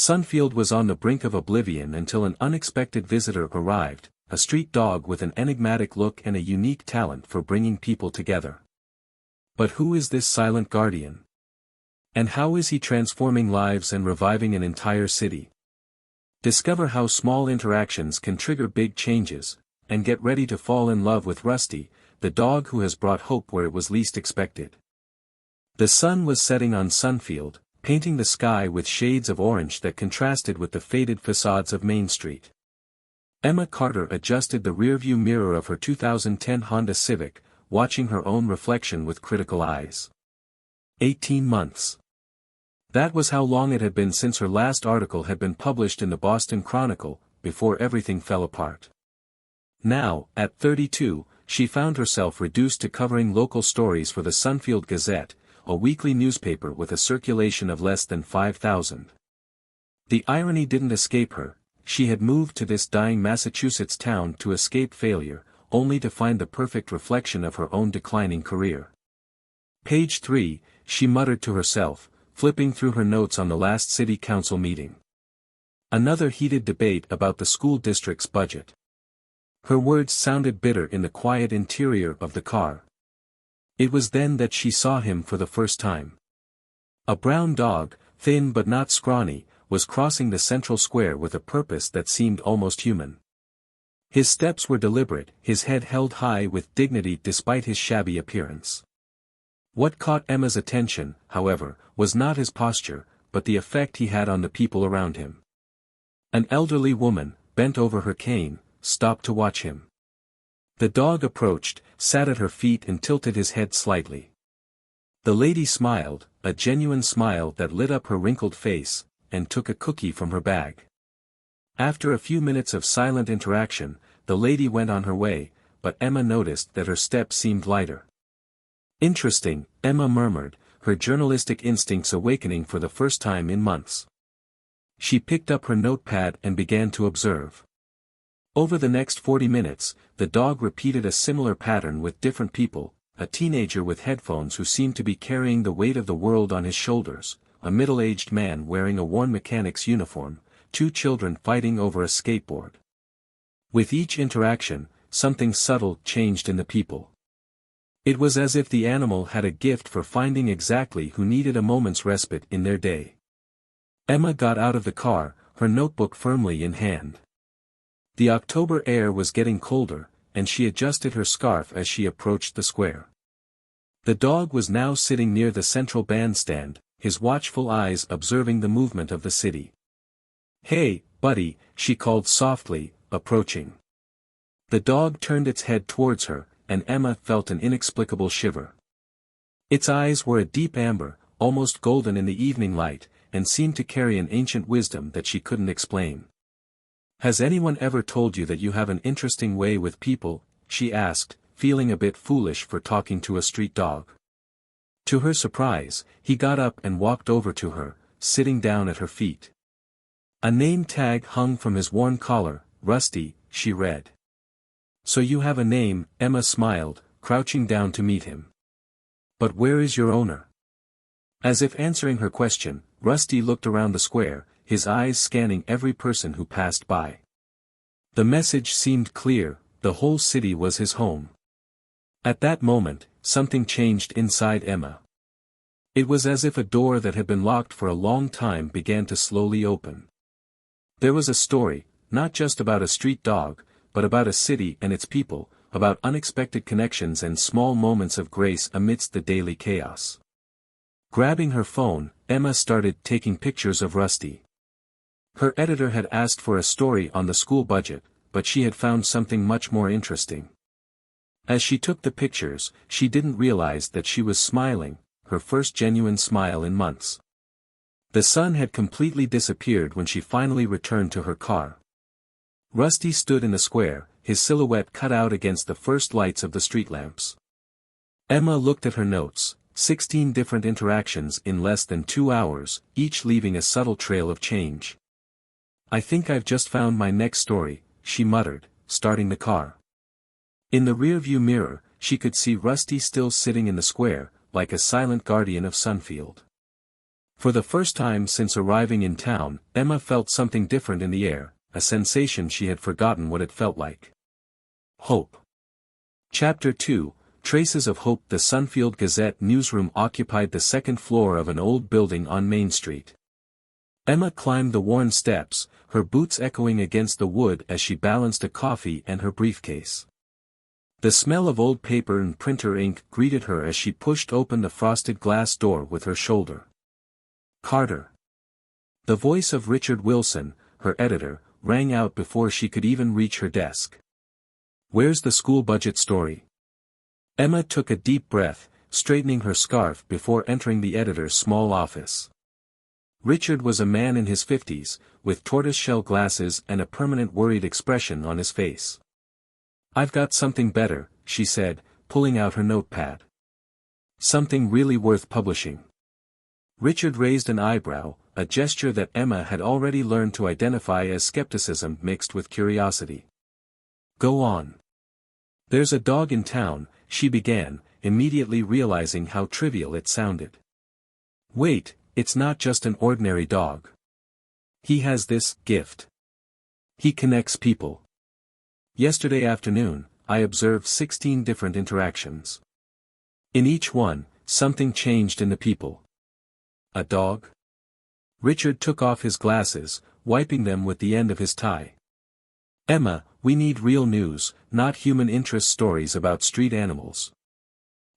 Sunfield was on the brink of oblivion until an unexpected visitor arrived, a street dog with an enigmatic look and a unique talent for bringing people together. But who is this silent guardian? And how is he transforming lives and reviving an entire city? Discover how small interactions can trigger big changes, and get ready to fall in love with Rusty, the dog who has brought hope where it was least expected. The sun was setting on Sunfield, painting the sky with shades of orange that contrasted with the faded facades of Main Street. Emma Carter adjusted the rearview mirror of her 2010 Honda Civic, watching her own reflection with critical eyes. 18 months. That was how long it had been since her last article had been published in the Boston Chronicle, before everything fell apart. Now, at 32, she found herself reduced to covering local stories for the Sunfield Gazette, a weekly newspaper with a circulation of less than 5,000. The irony didn't escape her. She had moved to this dying Massachusetts town to escape failure, only to find the perfect reflection of her own declining career. Page 3, she muttered to herself, flipping through her notes on the last city council meeting. Another heated debate about the school district's budget. Her words sounded bitter in the quiet interior of the car. It was then that she saw him for the first time. A brown dog, thin but not scrawny, was crossing the central square with a purpose that seemed almost human. His steps were deliberate, his head held high with dignity despite his shabby appearance. What caught Emma's attention, however, was not his posture, but the effect he had on the people around him. An elderly woman, bent over her cane, stopped to watch him. The dog approached, sat at her feet and tilted his head slightly. The lady smiled, a genuine smile that lit up her wrinkled face, and took a cookie from her bag. After a few minutes of silent interaction, the lady went on her way, but Emma noticed that her step seemed lighter. Interesting, Emma murmured, her journalistic instincts awakening for the first time in months. She picked up her notepad and began to observe. Over the next 40 minutes, the dog repeated a similar pattern with different people, a teenager with headphones who seemed to be carrying the weight of the world on his shoulders, a middle-aged man wearing a worn mechanic's uniform, 2 children fighting over a skateboard. With each interaction, something subtle changed in the people. It was as if the animal had a gift for finding exactly who needed a moment's respite in their day. Emma got out of the car, her notebook firmly in hand. The October air was getting colder, and she adjusted her scarf as she approached the square. The dog was now sitting near the central bandstand, his watchful eyes observing the movement of the city. "Hey, buddy," she called softly, approaching. The dog turned its head towards her, and Emma felt an inexplicable shiver. Its eyes were a deep amber, almost golden in the evening light, and seemed to carry an ancient wisdom that she couldn't explain. "Has anyone ever told you that you have an interesting way with people?" she asked, feeling a bit foolish for talking to a street dog. To her surprise, he got up and walked over to her, sitting down at her feet. A name tag hung from his worn collar, Rusty, she read. "So you have a name," Emma smiled, crouching down to meet him. "But where is your owner?" As if answering her question, Rusty looked around the square, his eyes scanning every person who passed by. The message seemed clear, the whole city was his home. At that moment, something changed inside Emma. It was as if a door that had been locked for a long time began to slowly open. There was a story, not just about a street dog, but about a city and its people, about unexpected connections and small moments of grace amidst the daily chaos. Grabbing her phone, Emma started taking pictures of Rusty. Her editor had asked for a story on the school budget, but she had found something much more interesting. As she took the pictures, she didn't realize that she was smiling, her first genuine smile in months. The sun had completely disappeared when she finally returned to her car. Rusty stood in the square, his silhouette cut out against the first lights of the street lamps. Emma looked at her notes, 16 different interactions in less than 2 hours, each leaving a subtle trail of change. "I think I've just found my next story," she muttered, starting the car. In the rearview mirror, she could see Rusty still sitting in the square, like a silent guardian of Sunfield. For the first time since arriving in town, Emma felt something different in the air, a sensation she had forgotten what it felt like. Hope. Chapter 2, Traces of Hope. The Sunfield Gazette newsroom occupied the second floor of an old building on Main Street. Emma climbed the worn steps, her boots echoing against the wood as she balanced a coffee and her briefcase. The smell of old paper and printer ink greeted her as she pushed open the frosted glass door with her shoulder. Carter. The voice of Richard Wilson, her editor, rang out before she could even reach her desk. "Where's the school budget story?" Emma took a deep breath, straightening her scarf before entering the editor's small office. Richard was a man in his 50s, with tortoiseshell glasses and a permanent worried expression on his face. "I've got something better," she said, pulling out her notepad. "Something really worth publishing." Richard raised an eyebrow, a gesture that Emma had already learned to identify as skepticism mixed with curiosity. "Go on." "There's a dog in town," she began, immediately realizing how trivial it sounded. "Wait, it's not just an ordinary dog. He has this gift. He connects people. Yesterday afternoon, I observed 16 different interactions. In each one, something changed in the people." "A dog?" Richard took off his glasses, wiping them with the end of his tie. "Emma, we need real news, not human interest stories about street animals."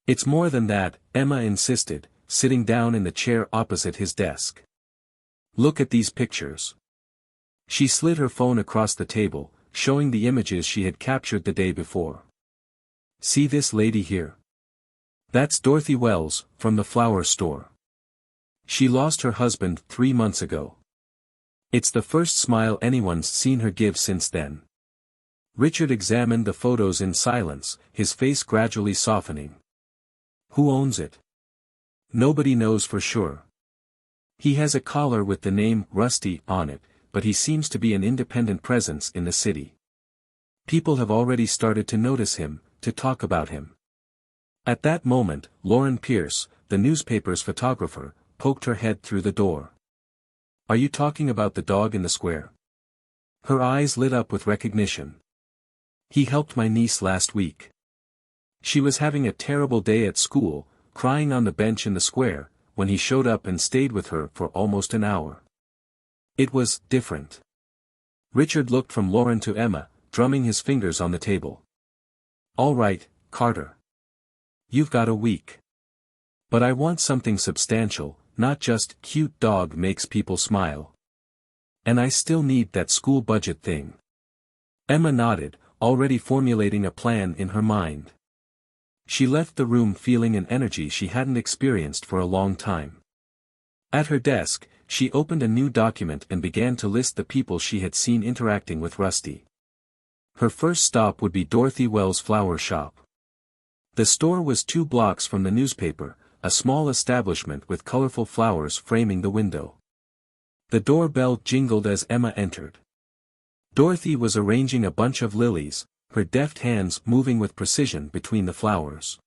"It's more than that," Emma insisted, sitting down in the chair opposite his desk. "Look at these pictures." She slid her phone across the table, showing the images she had captured the day before. "See this lady here? That's Dorothy Wells, from the flower store. She lost her husband 3 months ago. It's the first smile anyone's seen her give since then." Richard examined the photos in silence, his face gradually softening. "Who owns it?" "Nobody knows for sure. He has a collar with the name Rusty on it, but he seems to be an independent presence in the city. People have already started to notice him, to talk about him." At that moment, Lauren Pierce, the newspaper's photographer, poked her head through the door. "Are you talking about the dog in the square?" Her eyes lit up with recognition. "He helped my niece last week. She was having a terrible day at school, crying on the bench in the square, when he showed up and stayed with her for almost an hour. It was different." Richard looked from Lauren to Emma, drumming his fingers on the table. "All right, Carter. You've got a week. But I want something substantial, not just cute dog makes people smile. And I still need that school budget thing." Emma nodded, already formulating a plan in her mind. She left the room feeling an energy she hadn't experienced for a long time. At her desk, she opened a new document and began to list the people she had seen interacting with Rusty. Her first stop would be Dorothy Wells' flower shop. The store was 2 blocks from the newspaper, a small establishment with colorful flowers framing the window. The doorbell jingled as Emma entered. Dorothy was arranging a bunch of lilies, her deft hands moving with precision between the flowers.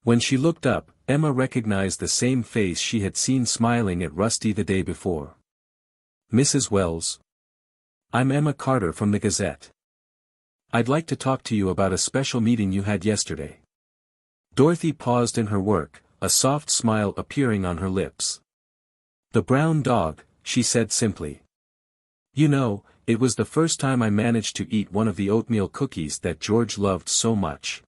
When she looked up, Emma recognized the same face she had seen smiling at Rusty the day before. "Mrs. Wells. I'm Emma Carter from the Gazette. I'd like to talk to you about a special meeting you had yesterday." Dorothy paused in her work, a soft smile appearing on her lips. "The brown dog," she said simply. "You know, it was the first time I managed to eat one of the oatmeal cookies that George loved so much.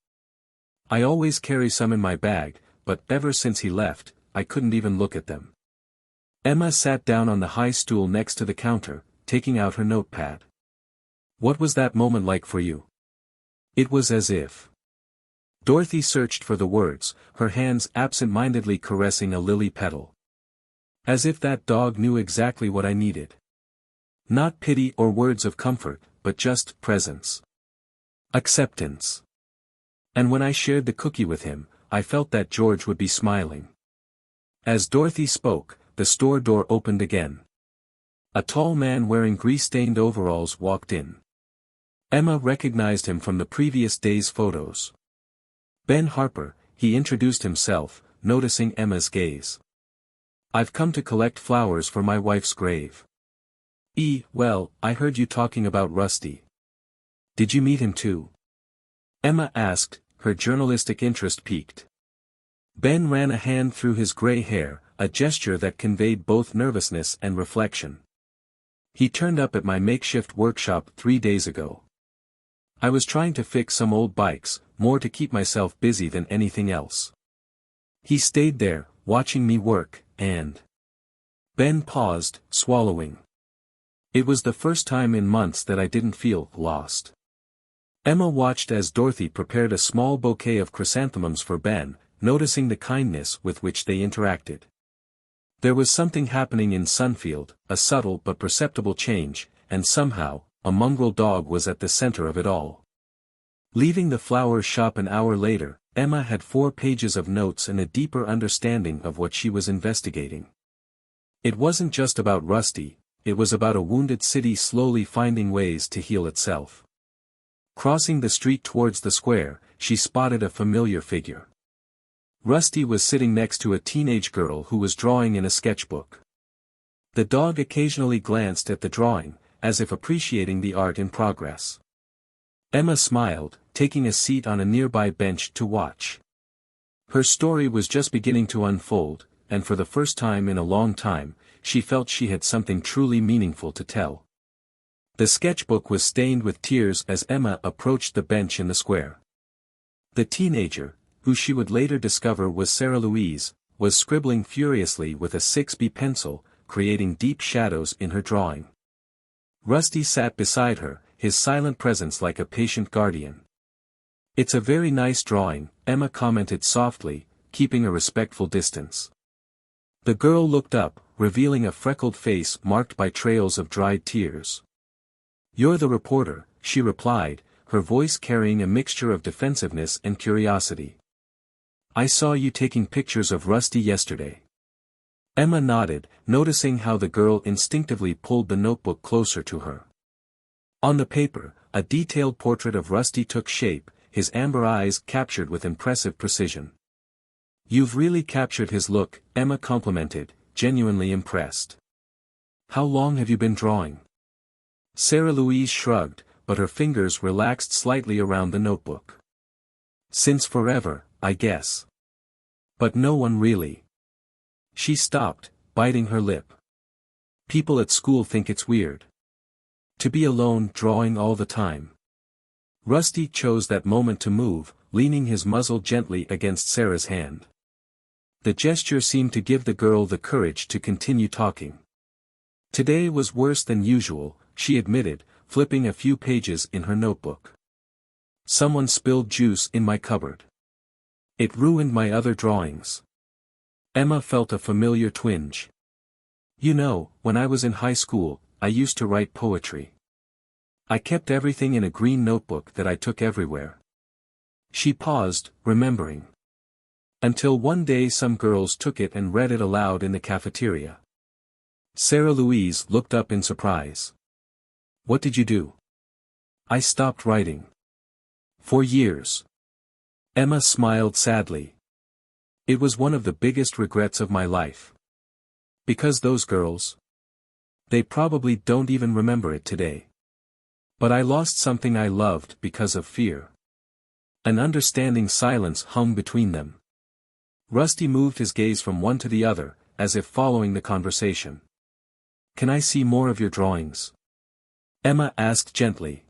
I always carry some in my bag, but ever since he left, I couldn't even look at them." Emma sat down on the high stool next to the counter, taking out her notepad. "What was that moment like for you?" "It was as if..." Dorothy searched for the words, her hands absent-mindedly caressing a lily petal. "As if that dog knew exactly what I needed. Not pity or words of comfort, but just presence. Acceptance. And when I shared the cookie with him, I felt that George would be smiling." As Dorothy spoke, the store door opened again. A tall man wearing grease-stained overalls walked in. Emma recognized him from the previous day's photos. "Ben Harper," he introduced himself, noticing Emma's gaze. I've come to collect flowers for my wife's grave. Well, I heard you talking about Rusty. Did you meet him too? Emma asked, her journalistic interest piqued. Ben ran a hand through his gray hair, a gesture that conveyed both nervousness and reflection. He turned up at my makeshift workshop 3 days ago. I was trying to fix some old bikes, more to keep myself busy than anything else. He stayed there, watching me work, and... Ben paused, swallowing. It was the first time in months that I didn't feel lost. Emma watched as Dorothy prepared a small bouquet of chrysanthemums for Ben, noticing the kindness with which they interacted. There was something happening in Sunfield, a subtle but perceptible change, and somehow, a mongrel dog was at the center of it all. Leaving the flower shop an hour later, Emma had 4 pages of notes and a deeper understanding of what she was investigating. It wasn't just about Rusty, it was about a wounded city slowly finding ways to heal itself. Crossing the street towards the square, she spotted a familiar figure. Rusty was sitting next to a teenage girl who was drawing in a sketchbook. The dog occasionally glanced at the drawing, as if appreciating the art in progress. Emma smiled, taking a seat on a nearby bench to watch. Her story was just beginning to unfold, and for the first time in a long time, she felt she had something truly meaningful to tell. The sketchbook was stained with tears as Emma approached the bench in the square. The teenager, who she would later discover was Sarah Louise, was scribbling furiously with a 6B pencil, creating deep shadows in her drawing. Rusty sat beside her, his silent presence like a patient guardian. "It's a very nice drawing," Emma commented softly, keeping a respectful distance. The girl looked up, revealing a freckled face marked by trails of dried tears. "You're the reporter," she replied, her voice carrying a mixture of defensiveness and curiosity. "I saw you taking pictures of Rusty yesterday." Emma nodded, noticing how the girl instinctively pulled the notebook closer to her. On the paper, a detailed portrait of Rusty took shape, his amber eyes captured with impressive precision. "You've really captured his look," Emma complimented, genuinely impressed. "How long have you been drawing?" Sarah Louise shrugged, but her fingers relaxed slightly around the notebook. "Since forever, I guess. But no one really." She stopped, biting her lip. "People at school think it's weird. To be alone drawing all the time." Rusty chose that moment to move, leaning his muzzle gently against Sarah's hand. The gesture seemed to give the girl the courage to continue talking. "Today was worse than usual," she admitted, flipping a few pages in her notebook. "Someone spilled juice in my cupboard. It ruined my other drawings." Emma felt a familiar twinge. "You know, when I was in high school, I used to write poetry. I kept everything in a green notebook that I took everywhere." She paused, remembering. Until one day some girls took it and read it aloud in the cafeteria. Sarah Louise looked up in surprise. "What did you do?" "I stopped writing. For years." Emma smiled sadly. "It was one of the biggest regrets of my life. Because those girls, they probably don't even remember it today. But I lost something I loved because of fear." An understanding silence hung between them. Rusty moved his gaze from one to the other, as if following the conversation. "Can I see more of your drawings?" Emma asked gently.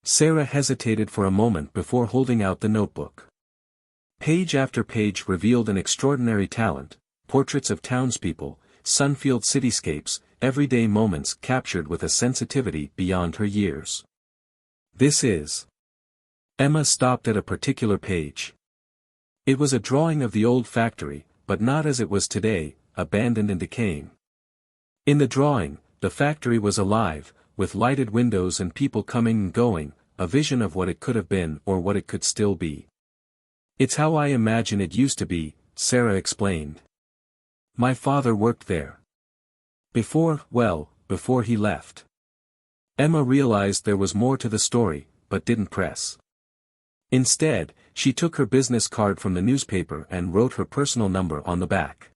Sarah hesitated for a moment before holding out the notebook. Page after page revealed an extraordinary talent: portraits of townspeople, Sunfield cityscapes, everyday moments captured with a sensitivity beyond her years. "This is..." Emma stopped at a particular page. It was a drawing of the old factory, but not as it was today, abandoned and decaying. In the drawing, the factory was alive, with lighted windows and people coming and going, a vision of what it could have been or what it could still be. "It's how I imagine it used to be," Sarah explained. "My father worked there. Before he left." Emma realized there was more to the story, but didn't press. Instead, she took her business card from the newspaper and wrote her personal number on the back.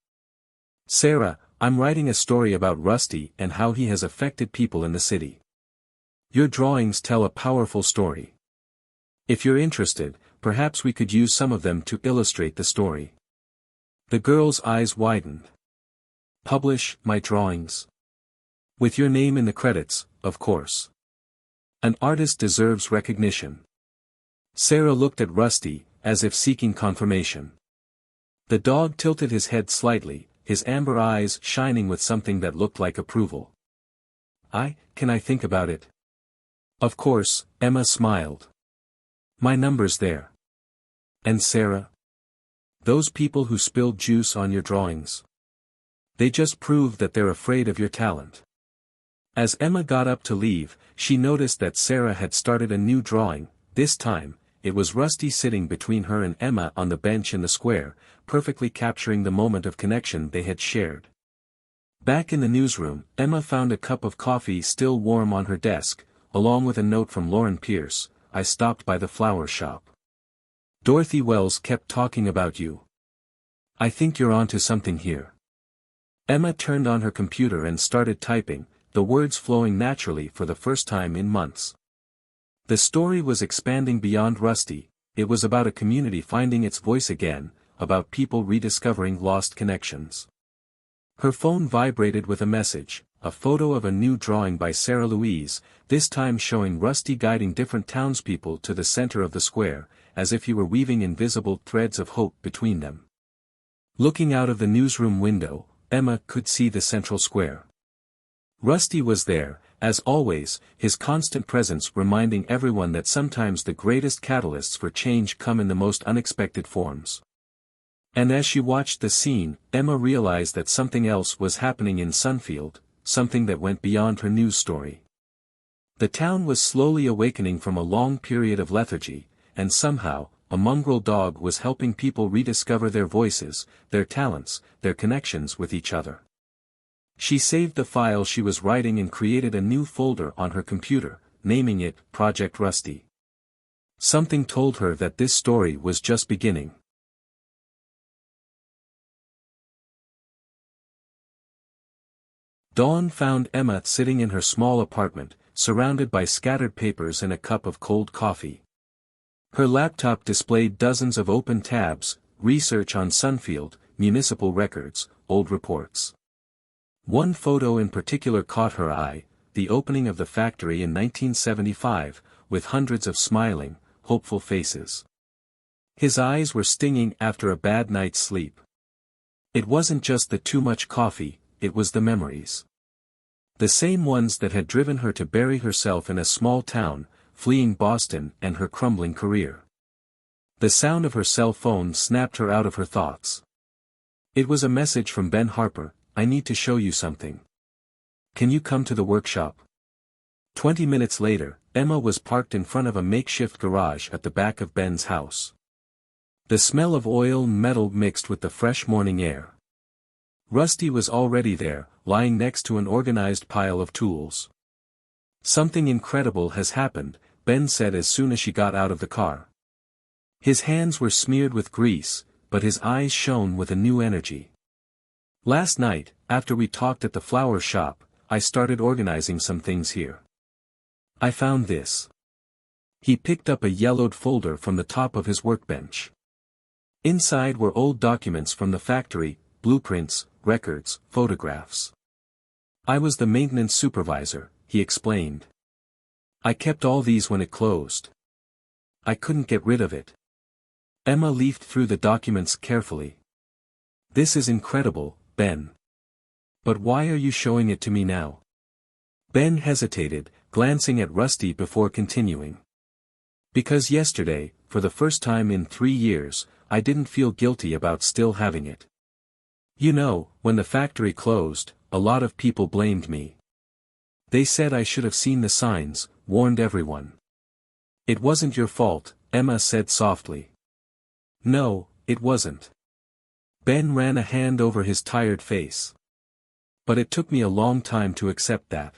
Sarah, I'm writing a story about Rusty and how he has affected people in the city. Your drawings tell a powerful story. If you're interested, perhaps we could use some of them to illustrate the story. The girl's eyes widened. Publish my drawings. With your name in the credits, of course. An artist deserves recognition. Sarah looked at Rusty, as if seeking confirmation. The dog tilted his head slightly, his amber eyes shining with something that looked like approval. Can I think about it? Of course, Emma smiled. My number's there. And Sarah? Those people who spilled juice on your drawings. They just prove that they're afraid of your talent. As Emma got up to leave, she noticed that Sarah had started a new drawing. This time, it was Rusty sitting between her and Emma on the bench in the square, perfectly capturing the moment of connection they had shared. Back in the newsroom, Emma found a cup of coffee still warm on her desk, along with a note from Lauren Pierce. I stopped by the flower shop. Dorothy Wells kept talking about you. I think you're onto something here. Emma turned on her computer and started typing, the words flowing naturally for the first time in months. The story was expanding beyond Rusty. It was about a community finding its voice again, about people rediscovering lost connections. Her phone vibrated with a message, a photo of a new drawing by Sarah Louise, this time showing Rusty guiding different townspeople to the center of the square, as if he were weaving invisible threads of hope between them. Looking out of the newsroom window, Emma could see the central square. Rusty was there, as always, his constant presence reminding everyone that sometimes the greatest catalysts for change come in the most unexpected forms. And as she watched the scene, Emma realized that something else was happening in Sunfield, something that went beyond her news story. The town was slowly awakening from a long period of lethargy, and somehow, a mongrel dog was helping people rediscover their voices, their talents, their connections with each other. She saved the file she was writing and created a new folder on her computer, naming it Project Rusty. Something told her that this story was just beginning. Dawn found Emma sitting in her small apartment, surrounded by scattered papers and a cup of cold coffee. Her laptop displayed dozens of open tabs, research on Sunfield, municipal records, old reports. One photo in particular caught her eye, the opening of the factory in 1975, with hundreds of smiling, hopeful faces. His eyes were stinging after a bad night's sleep. It wasn't just the too much coffee, it was the memories. The same ones that had driven her to bury herself in a small town, fleeing Boston and her crumbling career. The sound of her cell phone snapped her out of her thoughts. It was a message from Ben Harper. I need to show you something. Can you come to the workshop? 20 minutes later, Emma was parked in front of a makeshift garage at the back of Ben's house. The smell of oil and metal mixed with the fresh morning air. Rusty was already there, lying next to an organized pile of tools. Something incredible has happened, Ben said as soon as she got out of the car. His hands were smeared with grease, but his eyes shone with a new energy. Last night, after we talked at the flower shop, I started organizing some things here. I found this. He picked up a yellowed folder from the top of his workbench. Inside were old documents from the factory, blueprints, records, photographs. I was the maintenance supervisor, he explained. I kept all these when it closed. I couldn't get rid of it. Emma leafed through the documents carefully. This is incredible, Ben. But why are you showing it to me now? Ben hesitated, glancing at Rusty before continuing. Because yesterday, for the first time in 3 years, I didn't feel guilty about still having it. You know, when the factory closed, a lot of people blamed me. They said I should have seen the signs, warned everyone. It wasn't your fault, Emma said softly. No, it wasn't. Ben ran a hand over his tired face. But it took me a long time to accept that.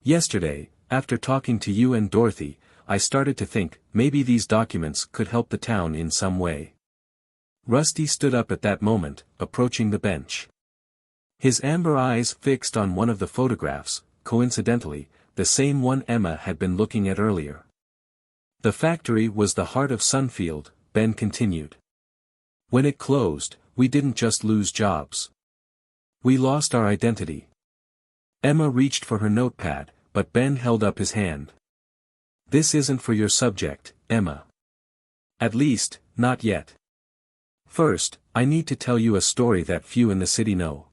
Yesterday, after talking to you and Dorothy, I started to think, maybe these documents could help the town in some way. Rusty stood up at that moment, approaching the bench. His amber eyes fixed on one of the photographs, coincidentally, the same one Emma had been looking at earlier. The factory was the heart of Sunfield, Ben continued. When it closed, we didn't just lose jobs. We lost our identity. Emma reached for her notepad, but Ben held up his hand. This isn't for your subject, Emma. At least, not yet. First, I need to tell you a story that few in the city know.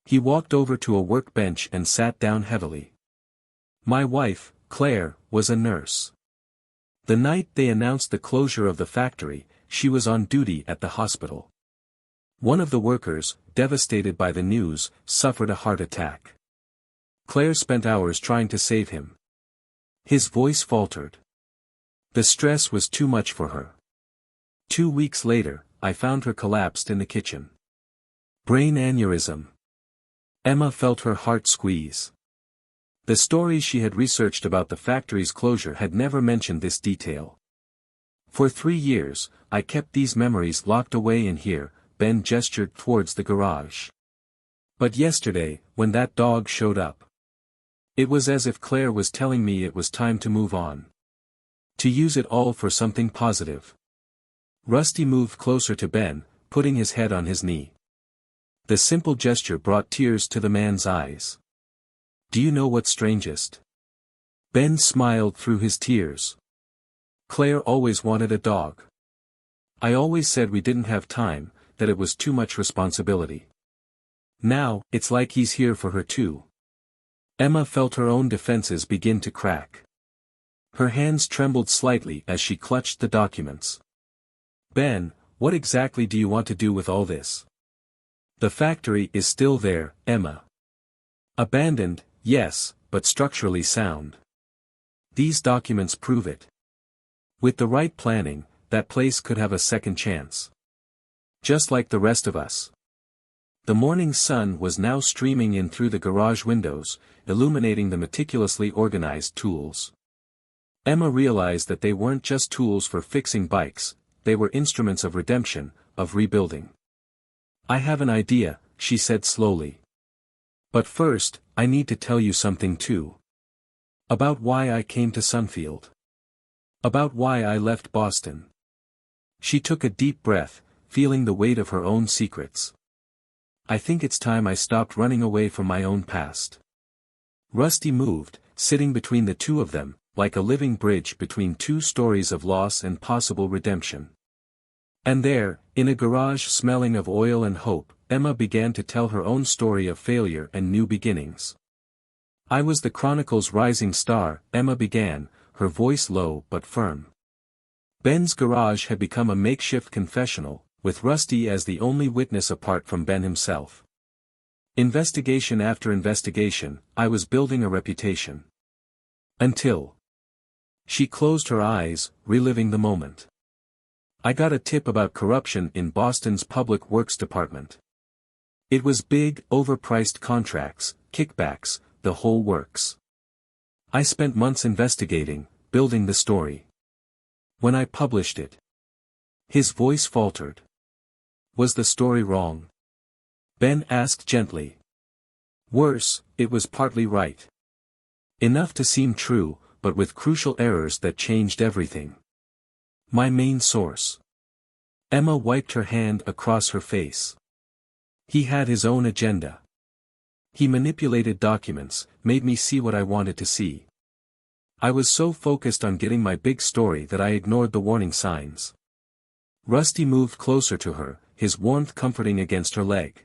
He walked over to a workbench and sat down heavily. My wife, Claire, was a nurse. The night they announced the closure of the factory, she was on duty at the hospital. One of the workers, devastated by the news, suffered a heart attack. Claire spent hours trying to save him. His voice faltered. The stress was too much for her. 2 weeks later, I found her collapsed in the kitchen. Brain aneurysm. Emma felt her heart squeeze. The stories she had researched about the factory's closure had never mentioned this detail. For 3 years, I kept these memories locked away in here. Ben gestured towards the garage. But yesterday, when that dog showed up, it was as if Claire was telling me it was time to move on. To use it all for something positive. Rusty moved closer to Ben, putting his head on his knee. The simple gesture brought tears to the man's eyes. Do you know what's strangest? Ben smiled through his tears. Claire always wanted a dog. I always said we didn't have time, that it was too much responsibility. Now, it's like he's here for her too. Emma felt her own defenses begin to crack. Her hands trembled slightly as she clutched the documents. Ben, what exactly do you want to do with all this? The factory is still there, Emma. Abandoned, yes, but structurally sound. These documents prove it. With the right planning, that place could have a second chance. Just like the rest of us. The morning sun was now streaming in through the garage windows, illuminating the meticulously organized tools. Emma realized that they weren't just tools for fixing bikes, they were instruments of redemption, of rebuilding. I have an idea, she said slowly. But first, I need to tell you something too. About why I came to Sunfield. About why I left Boston. She took a deep breath, feeling the weight of her own secrets. I think it's time I stopped running away from my own past. Rusty moved, sitting between the two of them, like a living bridge between two stories of loss and possible redemption. And there, in a garage smelling of oil and hope, Emma began to tell her own story of failure and new beginnings. I was the Chronicle's rising star, Emma began, her voice low but firm. Ben's garage had become a makeshift confessional, with Rusty as the only witness apart from Ben himself. Investigation after investigation, I was building a reputation. Until she closed her eyes, reliving the moment. I got a tip about corruption in Boston's Public Works Department. It was big, overpriced contracts, kickbacks, the whole works. I spent months investigating, building the story. When I published it, his voice faltered. Was the story wrong? Ben asked gently. Worse, it was partly right. Enough to seem true, but with crucial errors that changed everything. My main source. Emma wiped her hand across her face. He had his own agenda. He manipulated documents, made me see what I wanted to see. I was so focused on getting my big story that I ignored the warning signs. Rusty moved closer to her, his warmth comforting against her leg.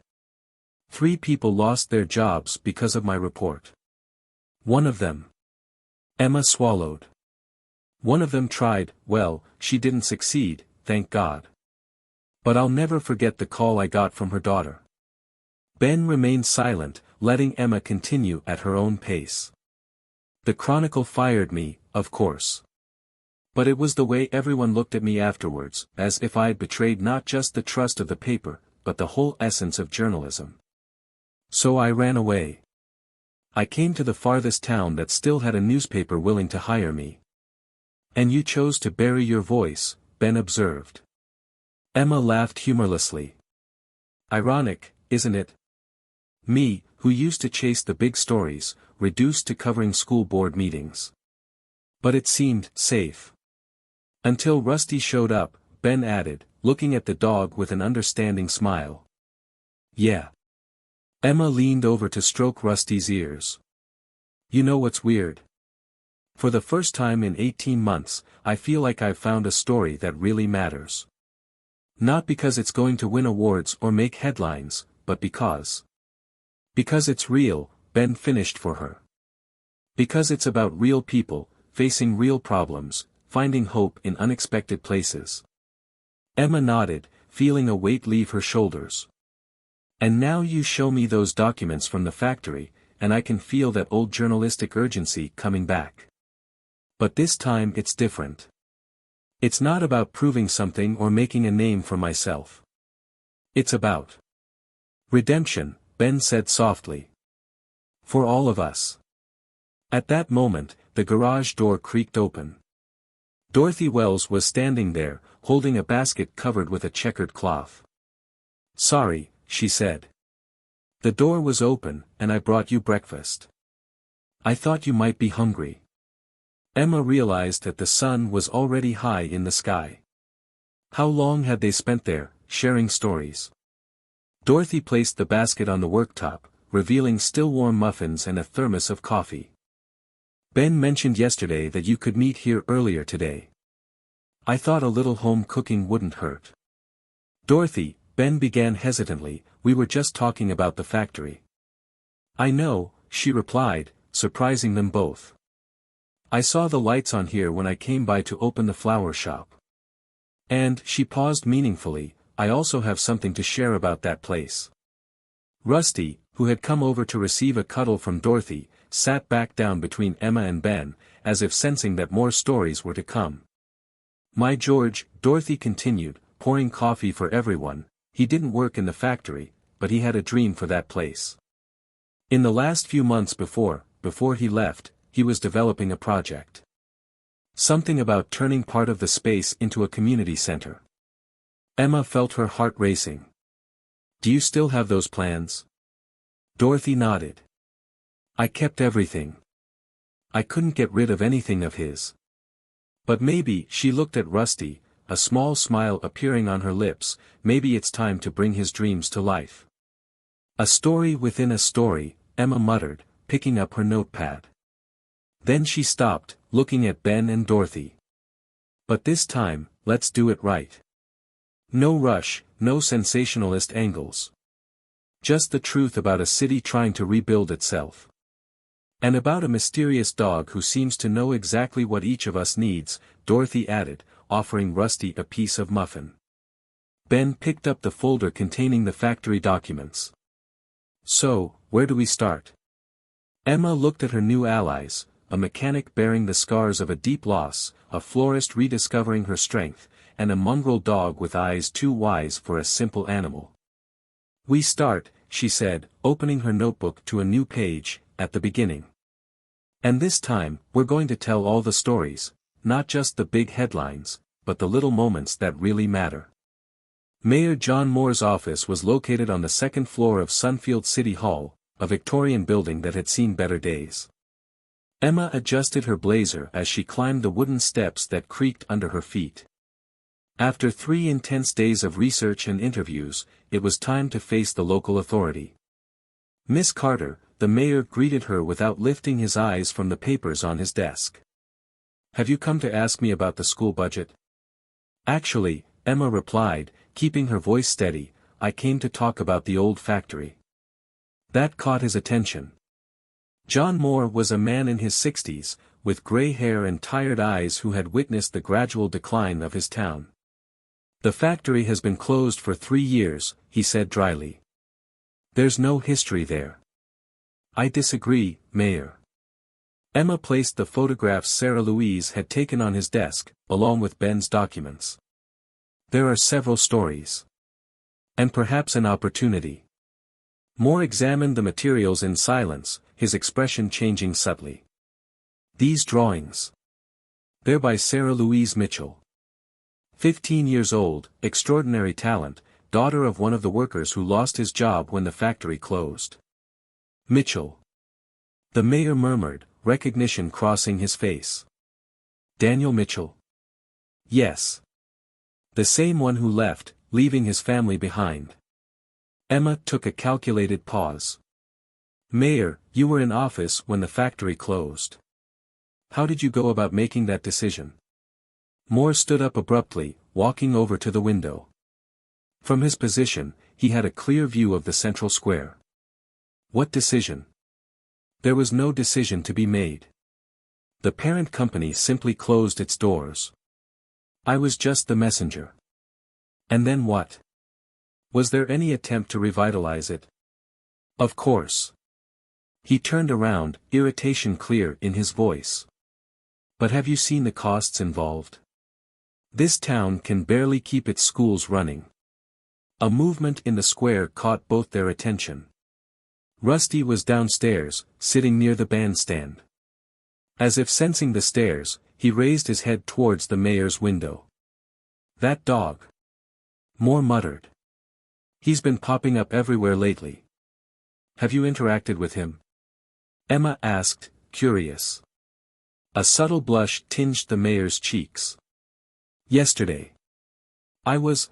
3 people lost their jobs because of my report. One of them. Emma swallowed. One of them tried, well, she didn't succeed, thank God. But I'll never forget the call I got from her daughter. Ben remained silent, letting Emma continue at her own pace. The Chronicle fired me, of course. But it was the way everyone looked at me afterwards, as if I'd betrayed not just the trust of the paper, but the whole essence of journalism. So I ran away. I came to the farthest town that still had a newspaper willing to hire me. And you chose to bury your voice, Ben observed. Emma laughed humorlessly. Ironic, isn't it? Me, who used to chase the big stories, reduced to covering school board meetings. But it seemed safe. Until Rusty showed up, Ben added, looking at the dog with an understanding smile. Yeah. Emma leaned over to stroke Rusty's ears. You know what's weird? For the first time in 18 months, I feel like I've found a story that really matters. Not because it's going to win awards or make headlines, but because it's real, Ben finished for her. Because it's about real people, facing real problems, finding hope in unexpected places. Emma nodded, feeling a weight leave her shoulders. And now you show me those documents from the factory, and I can feel that old journalistic urgency coming back. But this time it's different. It's not about proving something or making a name for myself. It's about redemption, Ben said softly. For all of us. At that moment, the garage door creaked open. Dorothy Wells was standing there, holding a basket covered with a checkered cloth. Sorry, she said. The door was open, and I brought you breakfast. I thought you might be hungry. Emma realized that the sun was already high in the sky. How long had they spent there, sharing stories? Dorothy placed the basket on the worktop, revealing still warm muffins and a thermos of coffee. Ben mentioned yesterday that you could meet here earlier today. I thought a little home cooking wouldn't hurt. Dorothy, Ben began hesitantly, we were just talking about the factory. I know, she replied, surprising them both. I saw the lights on here when I came by to open the flower shop. And, she paused meaningfully, I also have something to share about that place. Rusty, who had come over to receive a cuddle from Dorothy, sat back down between Emma and Ben, as if sensing that more stories were to come. My George, Dorothy continued, pouring coffee for everyone, he didn't work in the factory, but he had a dream for that place. In the last few months before he left, he was developing a project. Something about turning part of the space into a community center. Emma felt her heart racing. Do you still have those plans? Dorothy nodded. I kept everything. I couldn't get rid of anything of his. But maybe, she looked at Rusty, a small smile appearing on her lips, maybe it's time to bring his dreams to life. A story within a story, Emma muttered, picking up her notepad. Then she stopped, looking at Ben and Dorothy. But this time, let's do it right. No rush, no sensationalist angles. Just the truth about a city trying to rebuild itself. And about a mysterious dog who seems to know exactly what each of us needs, Dorothy added, offering Rusty a piece of muffin. Ben picked up the folder containing the factory documents. So, where do we start? Emma looked at her new allies, a mechanic bearing the scars of a deep loss, a florist rediscovering her strength, and a mongrel dog with eyes too wise for a simple animal. We start, she said, opening her notebook to a new page, at the beginning. And this time, we're going to tell all the stories, not just the big headlines, but the little moments that really matter. Mayor John Moore's office was located on the second floor of Sunfield City Hall, a Victorian building that had seen better days. Emma adjusted her blazer as she climbed the wooden steps that creaked under her feet. After 3 intense days of research and interviews, it was time to face the local authority. Miss Carter, the mayor greeted her without lifting his eyes from the papers on his desk. Have you come to ask me about the school budget? Actually, Emma replied, keeping her voice steady, I came to talk about the old factory. That caught his attention. John Moore was a man in his 60s, with gray hair and tired eyes who had witnessed the gradual decline of his town. The factory has been closed for 3 years, he said dryly. There's no history there. I disagree, Mayor. Emma placed the photographs Sarah Louise had taken on his desk, along with Ben's documents. There are several stories. And perhaps an opportunity. Moore examined the materials in silence, his expression changing subtly. These drawings. They're by Sarah Louise Mitchell. 15 years old, extraordinary talent, daughter of one of the workers who lost his job when the factory closed. Mitchell. The mayor murmured, recognition crossing his face. Daniel Mitchell. Yes. The same one who left, leaving his family behind. Emma took a calculated pause. Mayor, you were in office when the factory closed. How did you go about making that decision? Moore stood up abruptly, walking over to the window. From his position, he had a clear view of the central square. What decision? There was no decision to be made. The parent company simply closed its doors. I was just the messenger. And then what? Was there any attempt to revitalize it? Of course. He turned around, irritation clear in his voice. But have you seen the costs involved? This town can barely keep its schools running. A movement in the square caught both their attention. Rusty was downstairs, sitting near the bandstand. As if sensing the stares, he raised his head towards the mayor's window. That dog. Moore muttered. He's been popping up everywhere lately. Have you interacted with him? Emma asked, curious. A subtle blush tinged the mayor's cheeks. Yesterday. I was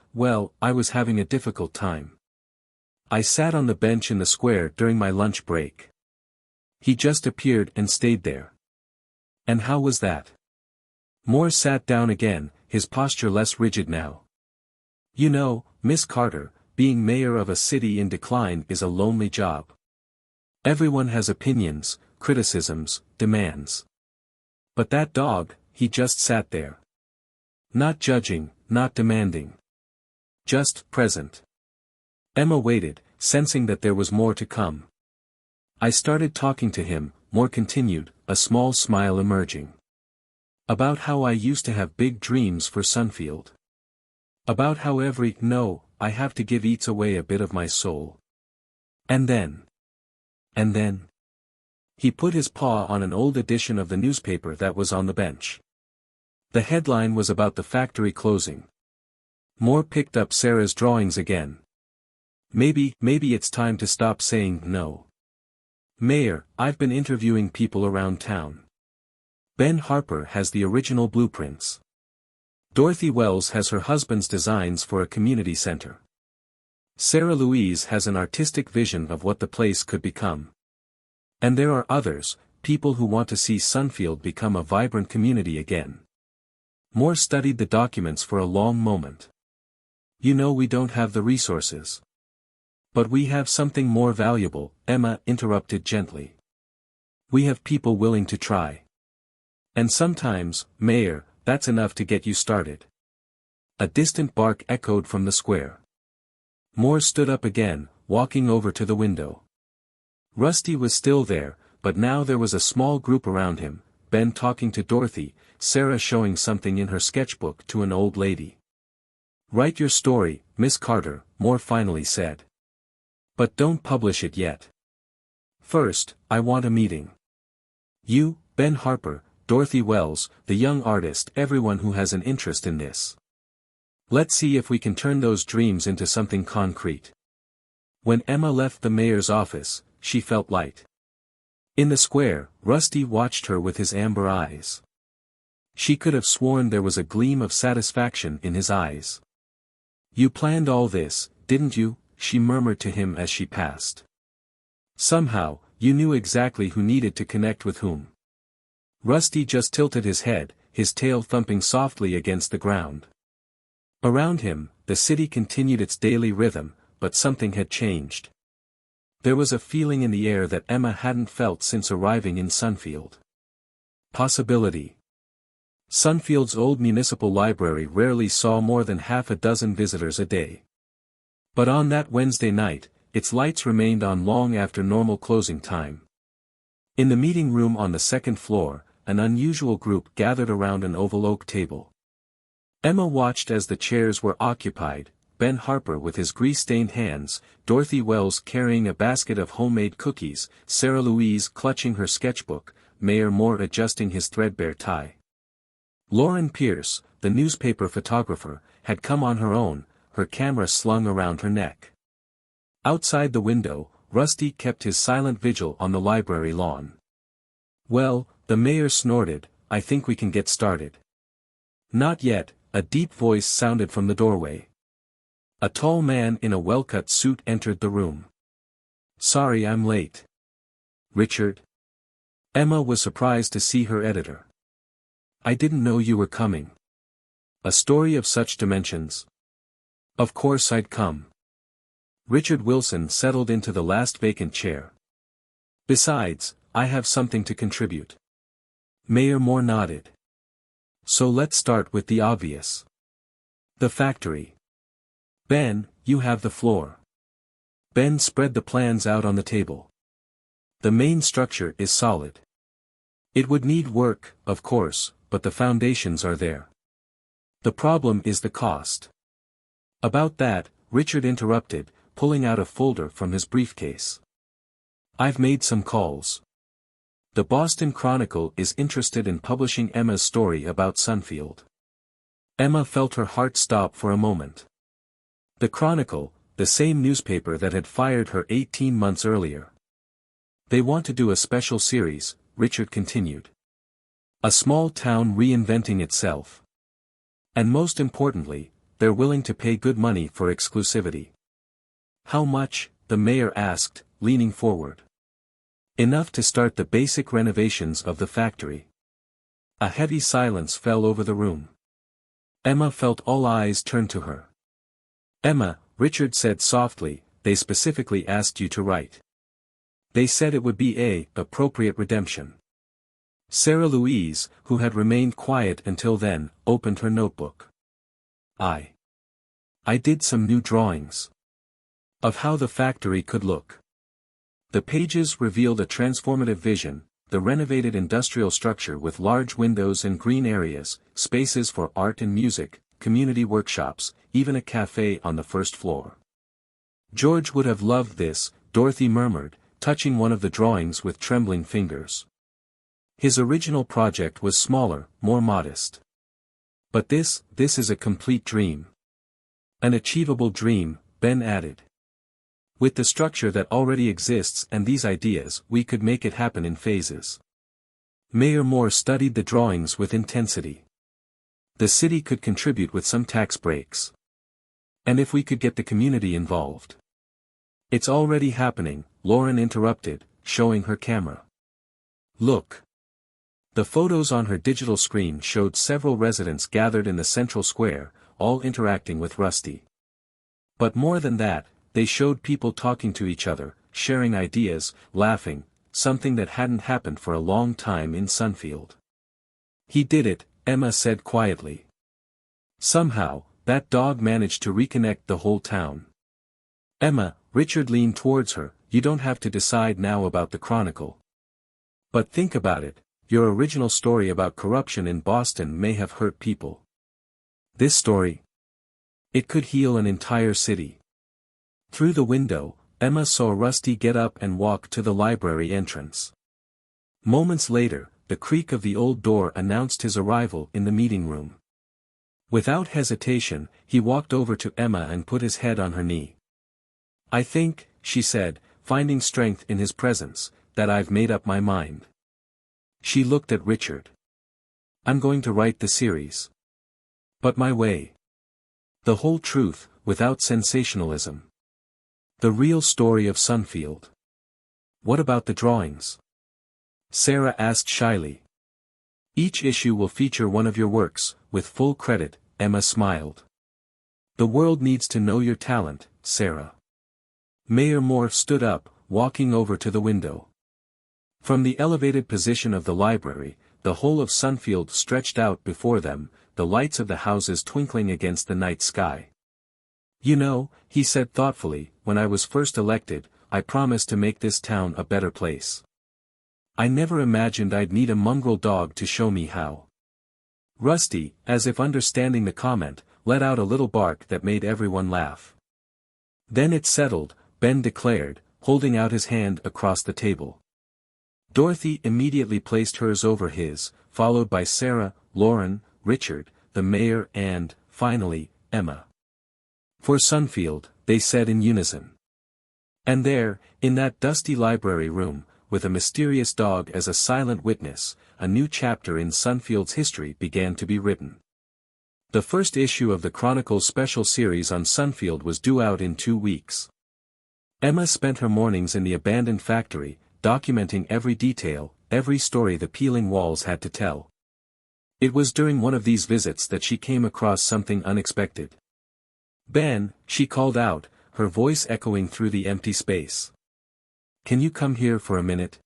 having a difficult time. I sat on the bench in the square during my lunch break. He just appeared and stayed there. And how was that? Moore sat down again, his posture less rigid now. You know, Miss Carter, being mayor of a city in decline is a lonely job. Everyone has opinions, criticisms, demands. But that dog, he just sat there. Not judging, not demanding. Just present. Emma waited, sensing that there was more to come. I started talking to him, Moore continued, a small smile emerging. About how I used to have big dreams for Sunfield. About how I have to give eats away a bit of my soul. And then. He put his paw on an old edition of the newspaper that was on the bench. The headline was about the factory closing. Moore picked up Sarah's drawings again. Maybe it's time to stop saying no. Mayor, I've been interviewing people around town. Ben Harper has the original blueprints. Dorothy Wells has her husband's designs for a community center. Sarah Louise has an artistic vision of what the place could become. And there are others, people who want to see Sunfield become a vibrant community again. Moore studied the documents for a long moment. You know, we don't have the resources. But we have something more valuable, Emma interrupted gently. We have people willing to try. And sometimes, Mayor, that's enough to get you started. A distant bark echoed from the square. Moore stood up again, walking over to the window. Rusty was still there, but now there was a small group around him, Ben talking to Dorothy, Sarah showing something in her sketchbook to an old lady. Write your story, Miss Carter, Moore finally said. But don't publish it yet. First, I want a meeting. You, Ben Harper, Dorothy Wells, the young artist, everyone who has an interest in this. Let's see if we can turn those dreams into something concrete. When Emma left the mayor's office, she felt light. In the square, Rusty watched her with his amber eyes. She could have sworn there was a gleam of satisfaction in his eyes. You planned all this, didn't you? She murmured to him as she passed. Somehow, you knew exactly who needed to connect with whom. Rusty just tilted his head, his tail thumping softly against the ground. Around him, the city continued its daily rhythm, but something had changed. There was a feeling in the air that Emma hadn't felt since arriving in Sunfield. Possibility. Sunfield's old municipal library rarely saw more than half a dozen visitors a day. But on that Wednesday night, its lights remained on long after normal closing time. In the meeting room on the second floor, an unusual group gathered around an oval oak table. Emma watched as the chairs were occupied, Ben Harper with his grease-stained hands, Dorothy Wells carrying a basket of homemade cookies, Sarah Louise clutching her sketchbook, Mayor Moore adjusting his threadbare tie. Lauren Pierce, the newspaper photographer, had come on her own, her camera slung around her neck. Outside the window, Rusty kept his silent vigil on the library lawn. "Well," the mayor snorted, "I think we can get started." "Not yet," a deep voice sounded from the doorway. A tall man in a well-cut suit entered the room. "Sorry I'm late." "Richard?" Emma was surprised to see her editor. "I didn't know you were coming." "A story of such dimensions?" "Of course I'd come." Richard Wilson settled into the last vacant chair. "Besides, I have something to contribute." Mayor Moore nodded. "So let's start with the obvious. The factory. Ben, you have the floor." Ben spread the plans out on the table. "The main structure is solid. It would need work, of course, but the foundations are there. The problem is the cost." "About that," Richard interrupted, pulling out a folder from his briefcase. "I've made some calls. The Boston Chronicle is interested in publishing Emma's story about Sunfield." Emma felt her heart stop for a moment. The Chronicle, the same newspaper that had fired her 18 months earlier. "They want to do a special series," Richard continued. "A small town reinventing itself. And most importantly, they're willing to pay good money for exclusivity." "How much?" the mayor asked, leaning forward. "Enough to start the basic renovations of the factory." A heavy silence fell over the room. Emma felt all eyes turn to her. "Emma," Richard said softly, "they specifically asked you to write. They said it would be a appropriate redemption." Sarah Louise, who had remained quiet until then, opened her notebook. I did some new drawings of how the factory could look." The pages revealed a transformative vision, the renovated industrial structure with large windows and green areas, spaces for art and music, community workshops, even a cafe on the first floor. "George would have loved this," Dorothy murmured, touching one of the drawings with trembling fingers. "His original project was smaller, more modest. But this is a complete dream." "An achievable dream," Ben added. "With the structure that already exists and these ideas, we could make it happen in phases." Mayor Moore studied the drawings with intensity. "The city could contribute with some tax breaks. And if we could get the community involved." "It's already happening," Lauren interrupted, showing her camera. "Look." The photos on her digital screen showed several residents gathered in the central square, all interacting with Rusty. But more than that, they showed people talking to each other, sharing ideas, laughing, something that hadn't happened for a long time in Sunfield. "He did it," Emma said quietly. "Somehow, that dog managed to reconnect the whole town." "Emma," Richard leaned towards her, "you don't have to decide now about the Chronicle. But think about it, your original story about corruption in Boston may have hurt people. This story? It could heal an entire city." Through the window, Emma saw Rusty get up and walk to the library entrance. Moments later, the creak of the old door announced his arrival in the meeting room. Without hesitation, he walked over to Emma and put his head on her knee. "I think," she said, finding strength in his presence, "that I've made up my mind." She looked at Richard. "I'm going to write the series. But my way. The whole truth, without sensationalism. The real story of Sunfield." "What about the drawings?" Sarah asked shyly. "Each issue will feature one of your works, with full credit," Emma smiled. "The world needs to know your talent, Sarah." Mayor Moore stood up, walking over to the window. From the elevated position of the library, the whole of Sunfield stretched out before them, the lights of the houses twinkling against the night sky. "You know," he said thoughtfully, "when I was first elected, I promised to make this town a better place. I never imagined I'd need a mongrel dog to show me how." Rusty, as if understanding the comment, let out a little bark that made everyone laugh. "Then it's settled," Ben declared, holding out his hand across the table. Dorothy immediately placed hers over his, followed by Sarah, Lauren, Richard, the mayor and, finally, Emma. "For Sunfield," they said in unison. And there, in that dusty library room, with a mysterious dog as a silent witness, a new chapter in Sunfield's history began to be written. The first issue of the Chronicles special series on Sunfield was due out in 2 weeks. Emma spent her mornings in the abandoned factory, documenting every detail, every story the peeling walls had to tell. It was during one of these visits that she came across something unexpected. "Ben," she called out, her voice echoing through the empty space. "Can you come here for a minute?"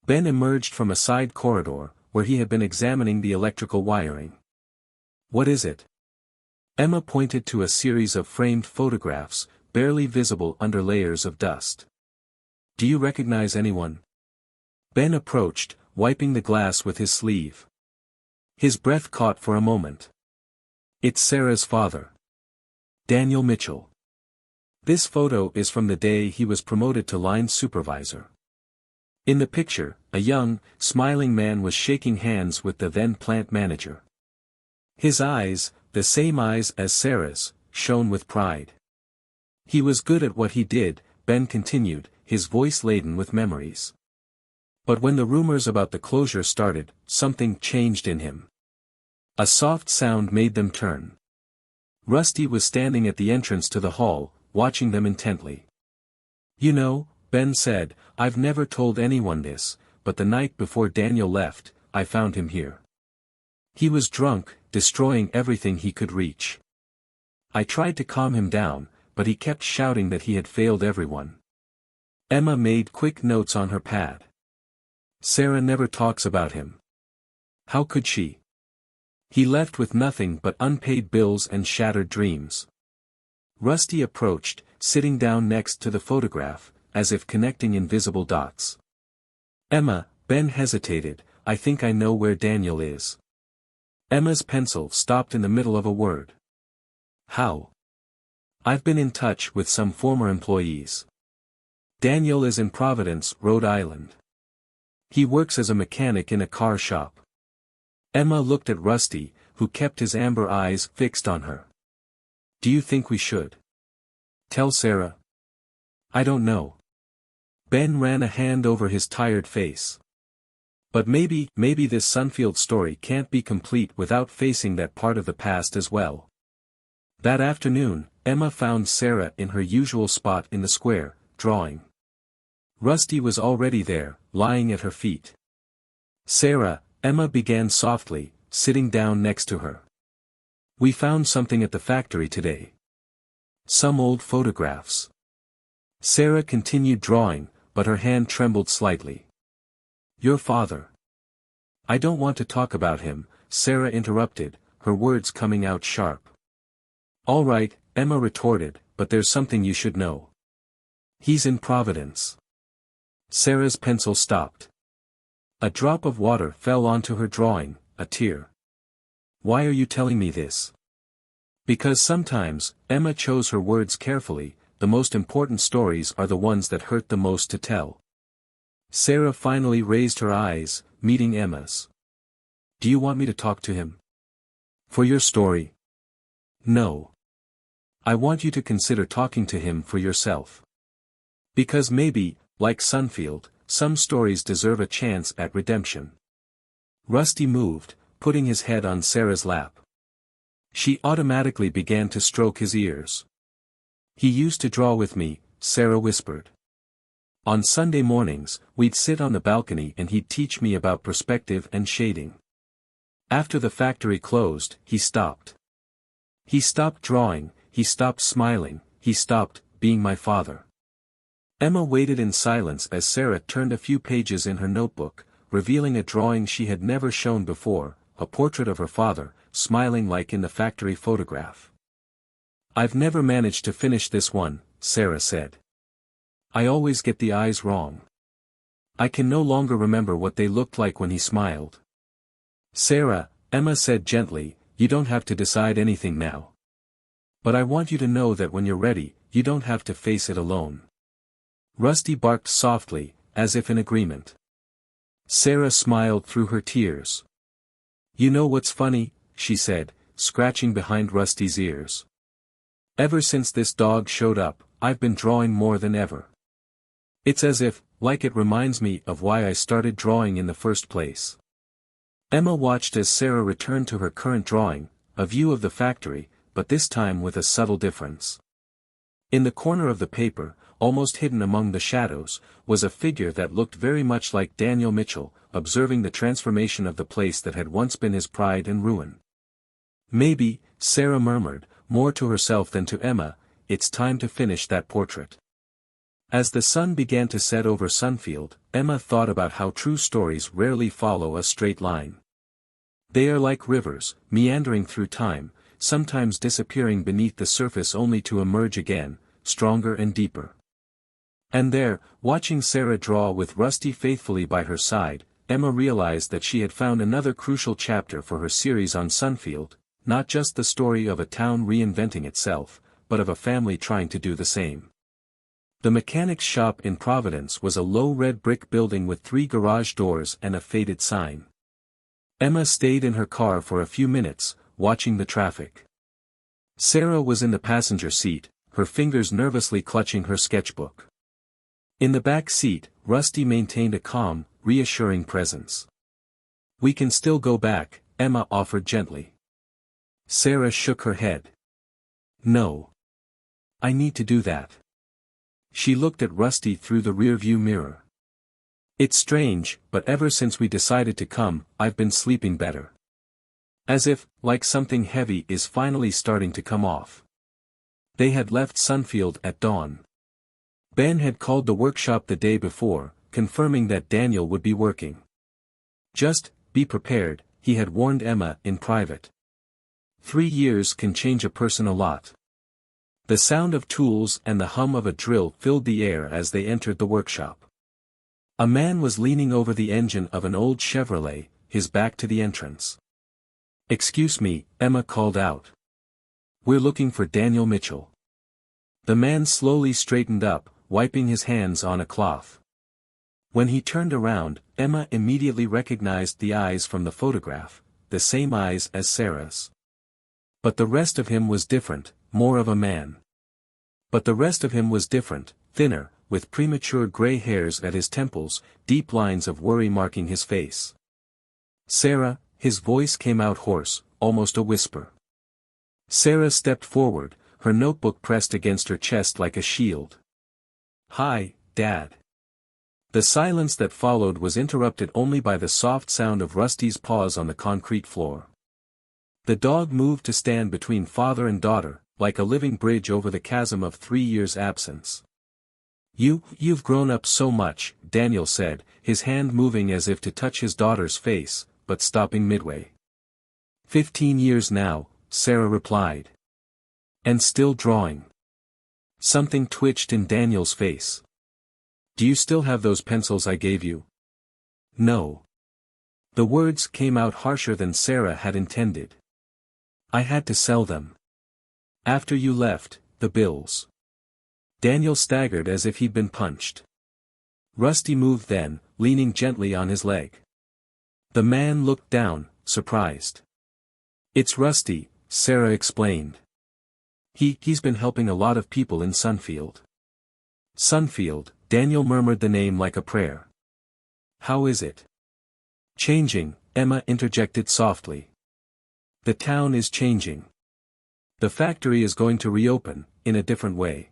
Ben emerged from a side corridor, where he had been examining the electrical wiring. "What is it?" Emma pointed to a series of framed photographs, barely visible under layers of dust. "Do you recognize anyone?" Ben approached, wiping the glass with his sleeve. His breath caught for a moment. "It's Sarah's father. Daniel Mitchell. This photo is from the day he was promoted to line supervisor." In the picture, a young, smiling man was shaking hands with the then plant manager. His eyes, the same eyes as Sarah's, shone with pride. "He was good at what he did," Ben continued, his voice laden with memories. "But when the rumors about the closure started, something changed in him." A soft sound made them turn. Rusty was standing at the entrance to the hall, watching them intently. "You know," Ben said, "I've never told anyone this, but the night before Daniel left, I found him here. He was drunk, destroying everything he could reach. I tried to calm him down, but he kept shouting that he had failed everyone." Emma made quick notes on her pad. "Sarah never talks about him. How could she? He left with nothing but unpaid bills and shattered dreams." Rusty approached, sitting down next to the photograph, as if connecting invisible dots. "Emma," Ben hesitated, "I think I know where Daniel is." Emma's pencil stopped in the middle of a word. "How?" "I've been in touch with some former employees. Daniel is in Providence, Rhode Island. He works as a mechanic in a car shop." Emma looked at Rusty, who kept his amber eyes fixed on her. "Do you think we should tell Sarah?" "I don't know." Ben ran a hand over his tired face. "But maybe this Sunfield story can't be complete without facing that part of the past as well." That afternoon, Emma found Sarah in her usual spot in the square, drawing. Rusty was already there, lying at her feet. "Sarah," Emma began softly, sitting down next to her. "We found something at the factory today. Some old photographs." Sarah continued drawing, but her hand trembled slightly. "Your father." "I don't want to talk about him," Sarah interrupted, her words coming out sharp. "All right," Emma retorted, "but there's something you should know. He's in Providence." Sarah's pencil stopped. A drop of water fell onto her drawing, a tear. "Why are you telling me this?" "Because sometimes," Emma chose her words carefully, "the most important stories are the ones that hurt the most to tell." Sarah finally raised her eyes, meeting Emma's. "Do you want me to talk to him? For your story?" "No. I want you to consider talking to him for yourself. Because maybe, like Sunfield, some stories deserve a chance at redemption." Rusty moved, putting his head on Sarah's lap. She automatically began to stroke his ears. "He used to draw with me," Sarah whispered. "On Sunday mornings, we'd sit on the balcony and he'd teach me about perspective and shading. After the factory closed, he stopped. He stopped drawing, he stopped smiling, he stopped being my father." Emma waited in silence as Sarah turned a few pages in her notebook, revealing a drawing she had never shown before, a portrait of her father, smiling like in the factory photograph. "I've never managed to finish this one," Sarah said. "I always get the eyes wrong. I can no longer remember what they looked like when he smiled." "Sarah," Emma said gently, "you don't have to decide anything now. But I want you to know that when you're ready, you don't have to face it alone." Rusty barked softly, as if in agreement. Sarah smiled through her tears. "You know what's funny?" she said, scratching behind Rusty's ears. "Ever since this dog showed up, I've been drawing more than ever. It's as if, like it reminds me of why I started drawing in the first place. Emma watched as Sarah returned to her current drawing, a view of the factory, but this time with a subtle difference. In the corner of the paper, almost hidden among the shadows, was a figure that looked very much like Daniel Mitchell, observing the transformation of the place that had once been his pride and ruin. Maybe, Sarah murmured, more to herself than to Emma, it's time to finish that portrait. As the sun began to set over Sunfield, Emma thought about how true stories rarely follow a straight line. They are like rivers, meandering through time, sometimes disappearing beneath the surface only to emerge again, stronger and deeper. And there, watching Sarah draw with Rusty faithfully by her side, Emma realized that she had found another crucial chapter for her series on Sunfield, not just the story of a town reinventing itself, but of a family trying to do the same. The mechanic's shop in Providence was a low red brick building with 3 garage doors and a faded sign. Emma stayed in her car for a few minutes, watching the traffic. Sarah was in the passenger seat, her fingers nervously clutching her sketchbook. In the back seat, Rusty maintained a calm, reassuring presence. "We can still go back," Emma offered gently. Sarah shook her head. "No. I need to do that." She looked at Rusty through the rearview mirror. "It's strange, but ever since we decided to come, I've been sleeping better. As if, like something heavy is finally starting to come off." They had left Sunfield at dawn. Ben had called the workshop the day before, confirming that Daniel would be working. "Just, be prepared," he had warned Emma in private. 3 years can change a person a lot. The sound of tools and the hum of a drill filled the air as they entered the workshop. A man was leaning over the engine of an old Chevrolet, his back to the entrance. "Excuse me," Emma called out. "We're looking for Daniel Mitchell." The man slowly straightened up, wiping his hands on a cloth. When he turned around, Emma immediately recognized the eyes from the photograph, the same eyes as Sarah's. But the rest of him was different, more of a man. But the rest of him was different, thinner, with premature gray hairs at his temples, deep lines of worry marking his face. "Sarah," his voice came out hoarse, almost a whisper. Sarah stepped forward, her notebook pressed against her chest like a shield. "Hi, Dad." The silence that followed was interrupted only by the soft sound of Rusty's paws on the concrete floor. The dog moved to stand between father and daughter, like a living bridge over the chasm of 3 years' absence. You've grown up so much," Daniel said, his hand moving as if to touch his daughter's face, but stopping midway. 15 years now," Sarah replied. "And still drawing." Something twitched in Daniel's face. "Do you still have those pencils I gave you?" "No." The words came out harsher than Sarah had intended. "I had to sell them. After you left, the bills." Daniel staggered as if he'd been punched. Rusty moved then, leaning gently on his leg. The man looked down, surprised. "It's Rusty," Sarah explained. He's been helping a lot of people in Sunfield." "Sunfield," Daniel murmured the name like a prayer. "How is it?" "Changing," Emma interjected softly. "The town is changing. The factory is going to reopen, in a different way."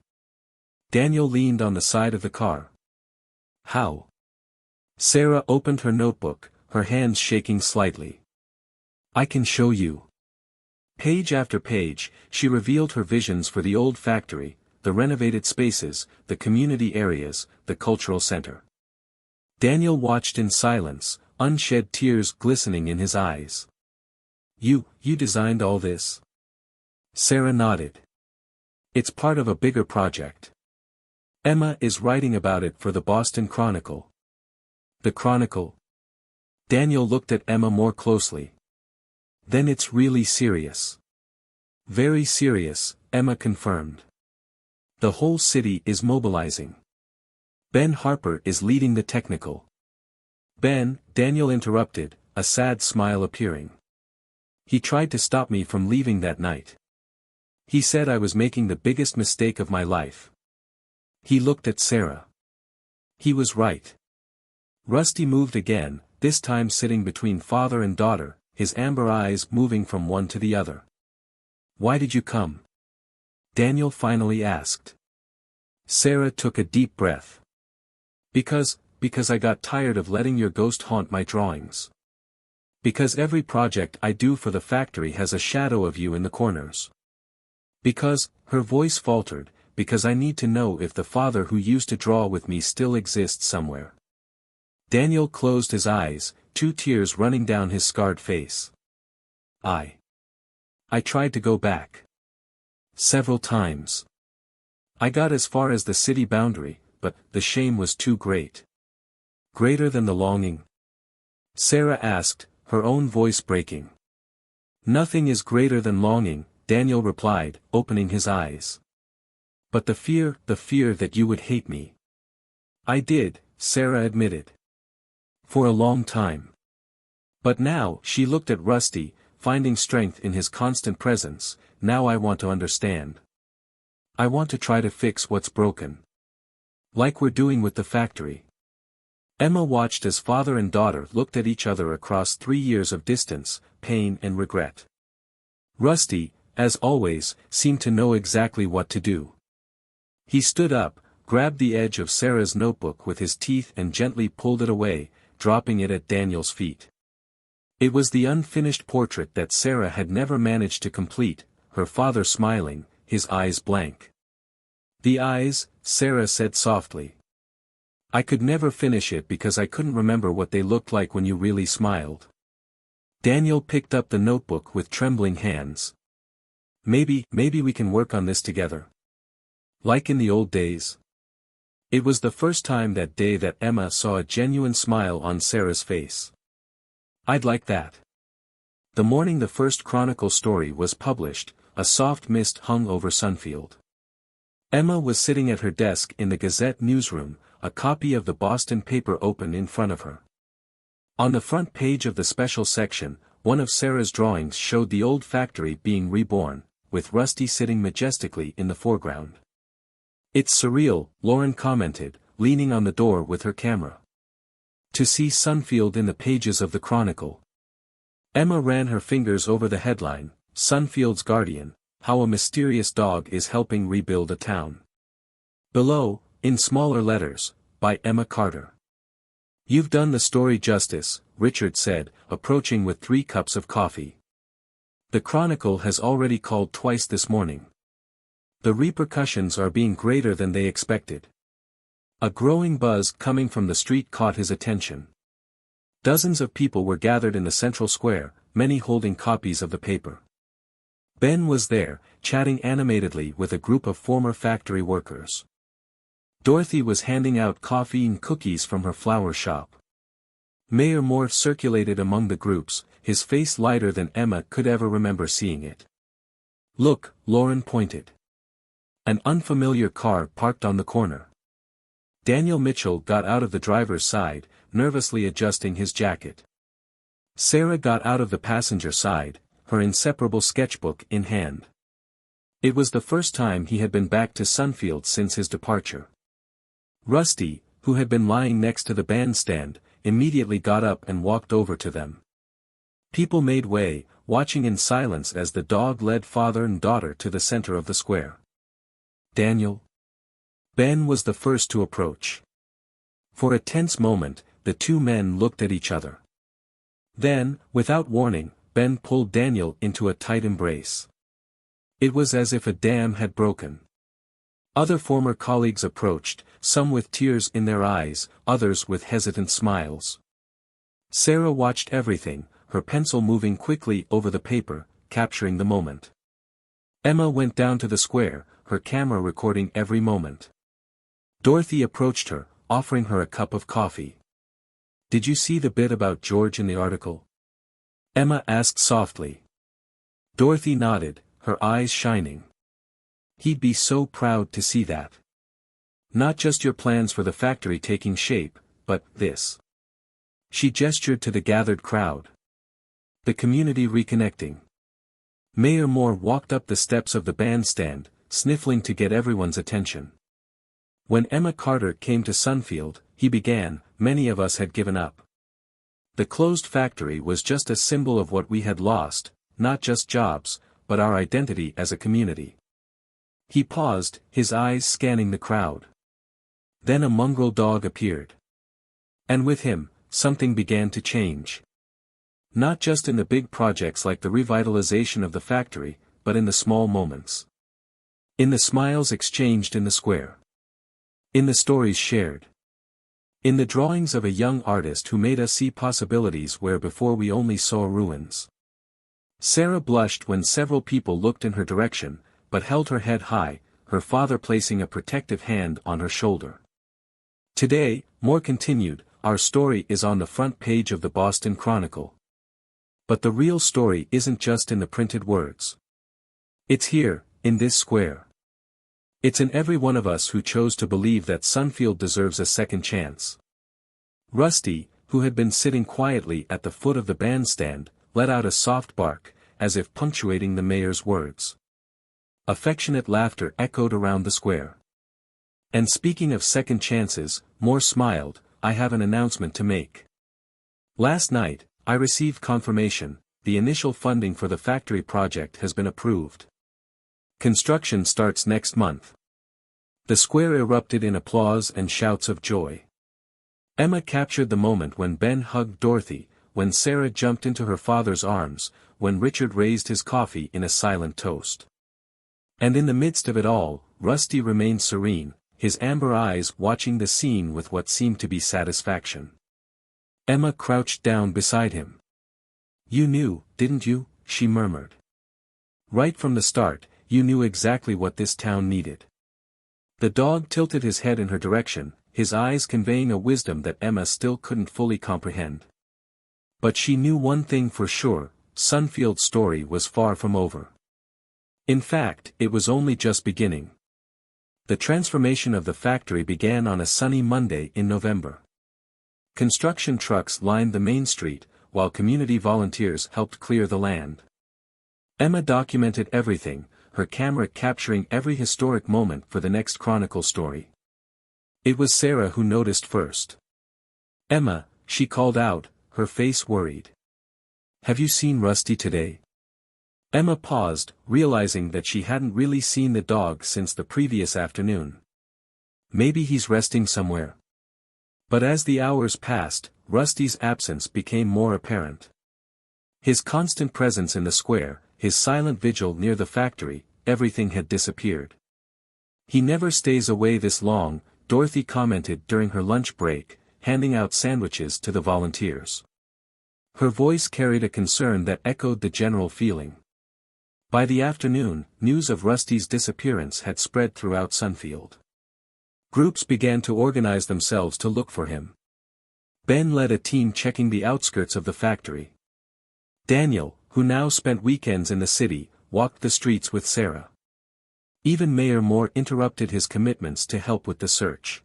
Daniel leaned on the side of the car. "How?" Sarah opened her notebook, her hands shaking slightly. "I can show you." Page after page, she revealed her visions for the old factory, the renovated spaces, the community areas, the cultural center. Daniel watched in silence, unshed tears glistening in his eyes. You designed all this?" Sarah nodded. "It's part of a bigger project. Emma is writing about it for the Boston Chronicle." "The Chronicle?" Daniel looked at Emma more closely. "Then it's really serious." "Very serious," Emma confirmed. "The whole city is mobilizing. Ben Harper is leading the technical." "Ben," Daniel interrupted, a sad smile appearing. "He tried to stop me from leaving that night. He said I was making the biggest mistake of my life. He looked at Sarah. He was right. Rusty moved again, this time sitting between father and daughter, his amber eyes moving from one to the other. "Why did you come?" Daniel finally asked. Sarah took a deep breath. Because I got tired of letting your ghost haunt my drawings. Because every project I do for the factory has a shadow of you in the corners. Because," her voice faltered, "because I need to know if the father who used to draw with me still exists somewhere." Daniel closed his eyes, 2 tears running down his scarred face. I tried to go back. Several times. I got as far as the city boundary, but the shame was too great. Greater than the longing? Sarah asked, her own voice breaking. "Nothing is greater than longing," Daniel replied, opening his eyes. "But the fear that you would hate me." "I did," Sarah admitted. "For a long time. But now," she looked at Rusty, finding strength in his constant presence, "now I want to understand. I want to try to fix what's broken. Like we're doing with the factory." Emma watched as father and daughter looked at each other across 3 years of distance, pain and regret. Rusty, as always, seemed to know exactly what to do. He stood up, grabbed the edge of Sarah's notebook with his teeth and gently pulled it away, dropping it at Daniel's feet. It was the unfinished portrait that Sarah had never managed to complete, her father smiling, his eyes blank. "The eyes," Sarah said softly. "I could never finish it because I couldn't remember what they looked like when you really smiled." Daniel picked up the notebook with trembling hands. Maybe we can work on this together. Like in the old days." It was the first time that day that Emma saw a genuine smile on Sarah's face. "I'd like that." The morning the first Chronicle story was published, a soft mist hung over Sunfield. Emma was sitting at her desk in the Gazette newsroom, a copy of the Boston paper open in front of her. On the front page of the special section, one of Sarah's drawings showed the old factory being reborn, with Rusty sitting majestically in the foreground. "It's surreal," Lauren commented, leaning on the door with her camera. "To see Sunfield in the pages of the Chronicle." Emma ran her fingers over the headline, "Sunfield's Guardian, How a Mysterious Dog is Helping Rebuild a Town." Below, in smaller letters, by Emma Carter. "You've done the story justice," Richard said, approaching with 3 cups of coffee. "The Chronicle has already called twice this morning. The repercussions are being greater than they expected." A growing buzz coming from the street caught his attention. Dozens of people were gathered in the central square, many holding copies of the paper. Ben was there, chatting animatedly with a group of former factory workers. Dorothy was handing out coffee and cookies from her flower shop. Mayor Moore circulated among the groups, his face lighter than Emma could ever remember seeing it. "Look," Lauren pointed. An unfamiliar car parked on the corner. Daniel Mitchell got out of the driver's side, nervously adjusting his jacket. Sarah got out of the passenger side, her inseparable sketchbook in hand. It was the first time he had been back to Sunfield since his departure. Rusty, who had been lying next to the bandstand, immediately got up and walked over to them. People made way, watching in silence as the dog led father and daughter to the center of the square. "Daniel?" Ben was the first to approach. For a tense moment, the 2 men looked at each other. Then, without warning, Ben pulled Daniel into a tight embrace. It was as if a dam had broken. Other former colleagues approached, some with tears in their eyes, others with hesitant smiles. Sarah watched everything, her pencil moving quickly over the paper, capturing the moment. Emma went down to the square, her camera recording every moment. Dorothy approached her, offering her a cup of coffee. "Did you see the bit about George in the article?" Emma asked softly. Dorothy nodded, her eyes shining. "He'd be so proud to see that. Not just your plans for the factory taking shape, but this." She gestured to the gathered crowd. "The community reconnecting." Mayor Moore walked up the steps of the bandstand, sniffling to get everyone's attention. When Emma Carter came to Sunfield, he began, many of us had given up. The closed factory was just a symbol of what we had lost, not just jobs, but our identity as a community. He paused, his eyes scanning the crowd. Then a mongrel dog appeared. And with him, something began to change. Not just in the big projects like the revitalization of the factory, but in the small moments. In the smiles exchanged in the square. In the stories shared. In the drawings of a young artist who made us see possibilities where before we only saw ruins. Sarah blushed when several people looked in her direction, but held her head high, her father placing a protective hand on her shoulder. Today, Moore continued, our story is on the front page of the Boston Chronicle. But the real story isn't just in the printed words. It's here, in this square. It's in every one of us who chose to believe that Sunfield deserves a second chance. Rusty, who had been sitting quietly at the foot of the bandstand, let out a soft bark, as if punctuating the mayor's words. Affectionate laughter echoed around the square. And speaking of second chances, Moore smiled, I have an announcement to make. Last night, I received confirmation, the initial funding for the factory project has been approved. Construction starts next month. The square erupted in applause and shouts of joy. Emma captured the moment when Ben hugged Dorothy, when Sarah jumped into her father's arms, when Richard raised his coffee in a silent toast. And in the midst of it all, Rusty remained serene, his amber eyes watching the scene with what seemed to be satisfaction. Emma crouched down beside him. You knew, didn't you? She murmured. Right from the start, you knew exactly what this town needed. The dog tilted his head in her direction, his eyes conveying a wisdom that Emma still couldn't fully comprehend. But she knew one thing for sure, Sunfield's story was far from over. In fact, it was only just beginning. The transformation of the factory began on a sunny Monday in November. Construction trucks lined the main street, while community volunteers helped clear the land. Emma documented everything, her camera capturing every historic moment for the next Chronicle story. It was Sarah who noticed first. Emma, she called out, her face worried. Have you seen Rusty today? Emma paused, realizing that she hadn't really seen the dog since the previous afternoon. Maybe he's resting somewhere. But as the hours passed, Rusty's absence became more apparent. His constant presence in the square, his silent vigil near the factory, everything had disappeared. He never stays away this long, Dorothy commented during her lunch break, handing out sandwiches to the volunteers. Her voice carried a concern that echoed the general feeling. By the afternoon, news of Rusty's disappearance had spread throughout Sunfield. Groups began to organize themselves to look for him. Ben led a team checking the outskirts of the factory. Daniel, who now spent weekends in the city, walked the streets with Sarah. Even Mayor Moore interrupted his commitments to help with the search.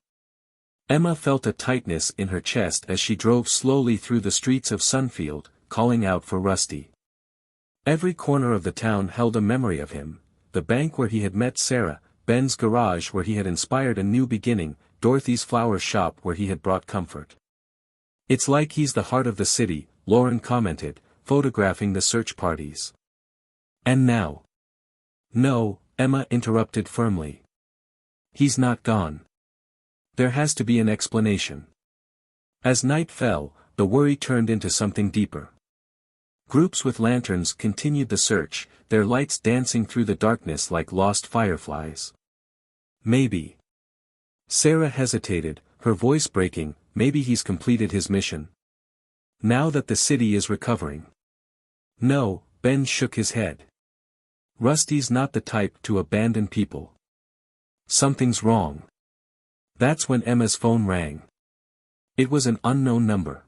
Emma felt a tightness in her chest as she drove slowly through the streets of Sunfield, calling out for Rusty. Every corner of the town held a memory of him, the bank where he had met Sarah, Ben's garage where he had inspired a new beginning, Dorothy's flower shop where he had brought comfort. It's like he's the heart of the city, Lauren commented, photographing the search parties. And now? No, Emma interrupted firmly. He's not gone. There has to be an explanation. As night fell, the worry turned into something deeper. Groups with lanterns continued the search, their lights dancing through the darkness like lost fireflies. Maybe. Sarah hesitated, her voice breaking, maybe he's completed his mission. Now that the city is recovering. No, Ben shook his head. Rusty's not the type to abandon people. Something's wrong. That's when Emma's phone rang. It was an unknown number.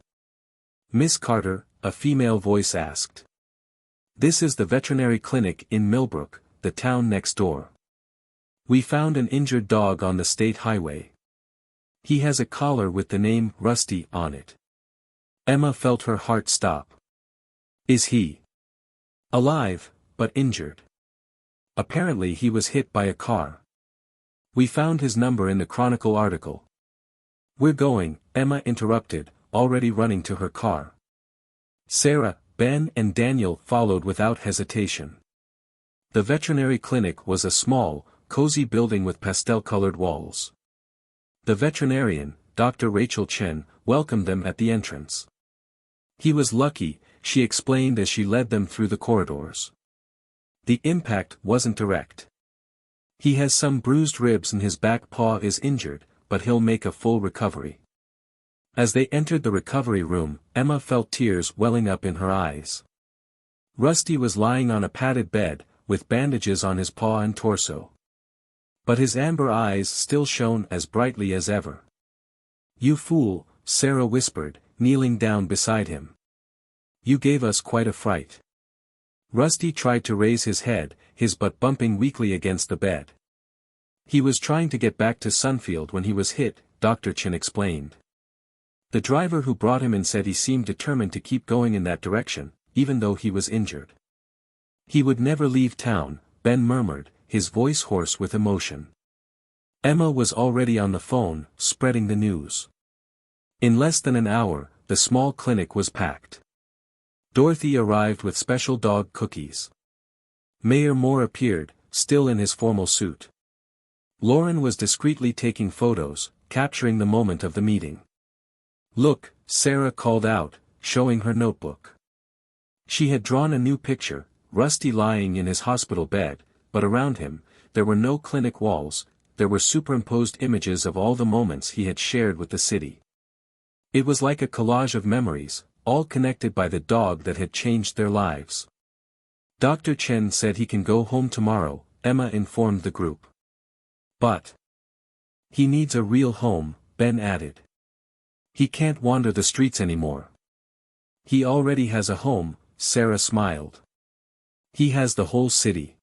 Miss Carter, a female voice asked. This is the veterinary clinic in Millbrook, the town next door. We found an injured dog on the state highway. He has a collar with the name Rusty on it. Emma felt her heart stop. Is he alive, but injured? Apparently he was hit by a car. We found his number in the Chronicle article. We're going, Emma interrupted, already running to her car. Sarah, Ben and Daniel followed without hesitation. The veterinary clinic was a small, cozy building with pastel-colored walls. The veterinarian, Dr. Rachel Chen, welcomed them at the entrance. He was lucky, she explained as she led them through the corridors. The impact wasn't direct. He has some bruised ribs and his back paw is injured, but he'll make a full recovery. As they entered the recovery room, Emma felt tears welling up in her eyes. Rusty was lying on a padded bed, with bandages on his paw and torso. But his amber eyes still shone as brightly as ever. "You fool," Sarah whispered, kneeling down beside him. "You gave us quite a fright." Rusty tried to raise his head, his butt bumping weakly against the bed. "He was trying to get back to Sunfield when he was hit," Dr. Chen explained. "The driver who brought him in said he seemed determined to keep going in that direction, even though he was injured." "He would never leave town," Ben murmured, his voice hoarse with emotion. Emma was already on the phone, spreading the news. In less than an hour, the small clinic was packed. Dorothy arrived with special dog cookies. Mayor Moore appeared, still in his formal suit. Lauren was discreetly taking photos, capturing the moment of the meeting. "Look," Sarah called out, showing her notebook. She had drawn a new picture, Rusty lying in his hospital bed, but around him, there were no clinic walls, there were superimposed images of all the moments he had shared with the city. It was like a collage of memories, all connected by the dog that had changed their lives. "Dr. Chen said he can go home tomorrow," Emma informed the group. "But he needs a real home," Ben added. "He can't wander the streets anymore." "He already has a home," Sarah smiled. "He has the whole city."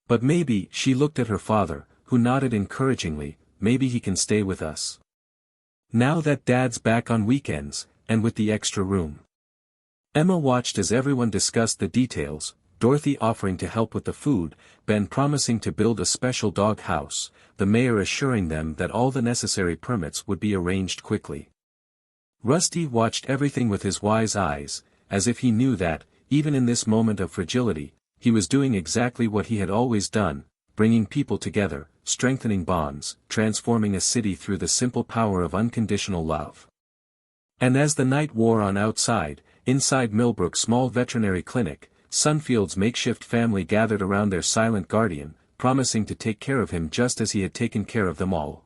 "But maybe," she looked at her father, who nodded encouragingly, "maybe he can stay with us. Now that Dad's back on weekends, and with the extra room." Emma watched as everyone discussed the details, Dorothy offering to help with the food, Ben promising to build a special dog house, the mayor assuring them that all the necessary permits would be arranged quickly. Rusty watched everything with his wise eyes, as if he knew that, even in this moment of fragility, he was doing exactly what he had always done, bringing people together, strengthening bonds, transforming a city through the simple power of unconditional love. And as the night wore on outside, inside Millbrook's small veterinary clinic, Sunfield's makeshift family gathered around their silent guardian, promising to take care of him just as he had taken care of them all.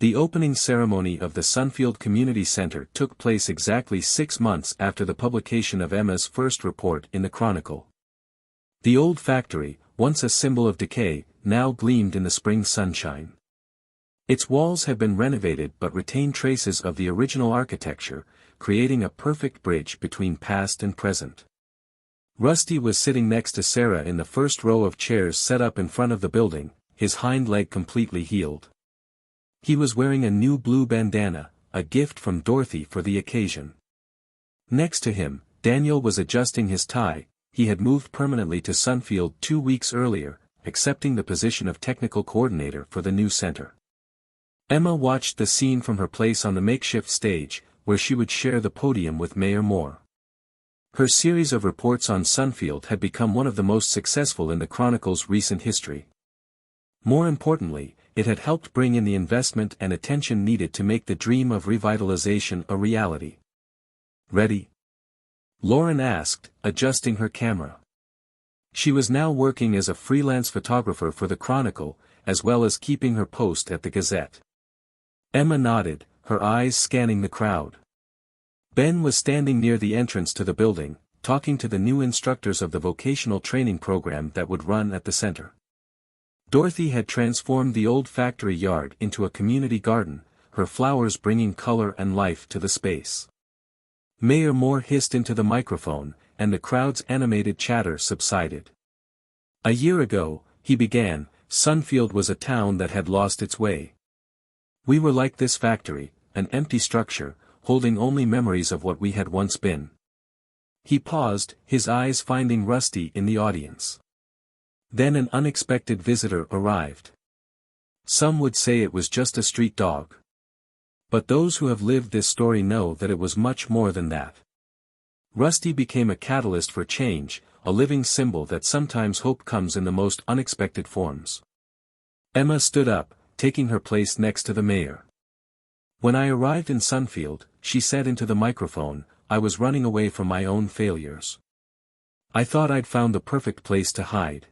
The opening ceremony of the Sunfield Community Center took place exactly 6 months after the publication of Emma's first report in the Chronicle. The old factory, once a symbol of decay, now gleamed in the spring sunshine. Its walls had been renovated but retained traces of the original architecture, creating a perfect bridge between past and present. Rusty was sitting next to Sarah in the first row of chairs set up in front of the building, his hind leg completely healed. He was wearing a new blue bandana, a gift from Dorothy for the occasion. Next to him, Daniel was adjusting his tie. He had moved permanently to Sunfield 2 weeks earlier, accepting the position of technical coordinator for the new center. Emma watched the scene from her place on the makeshift stage, where she would share the podium with Mayor Moore. Her series of reports on Sunfield had become one of the most successful in the Chronicle's recent history. More importantly, it had helped bring in the investment and attention needed to make the dream of revitalization a reality. "Ready?" Lauren asked, adjusting her camera. She was now working as a freelance photographer for the Chronicle, as well as keeping her post at the Gazette. Emma nodded, her eyes scanning the crowd. Ben was standing near the entrance to the building, talking to the new instructors of the vocational training program that would run at the center. Dorothy had transformed the old factory yard into a community garden, her flowers bringing color and life to the space. Mayor Moore hissed into the microphone, and the crowd's animated chatter subsided. "A year ago," he began, "Sunfield was a town that had lost its way. We were like this factory, an empty structure, holding only memories of what we had once been." He paused, his eyes finding Rusty in the audience. Then an unexpected visitor arrived. Some would say it was just a street dog. But those who have lived this story know that it was much more than that. Rusty became a catalyst for change, a living symbol that sometimes hope comes in the most unexpected forms. Emma stood up, taking her place next to the mayor. When I arrived in Sunfield, she said into the microphone, I was running away from my own failures. I thought I'd found the perfect place to hide.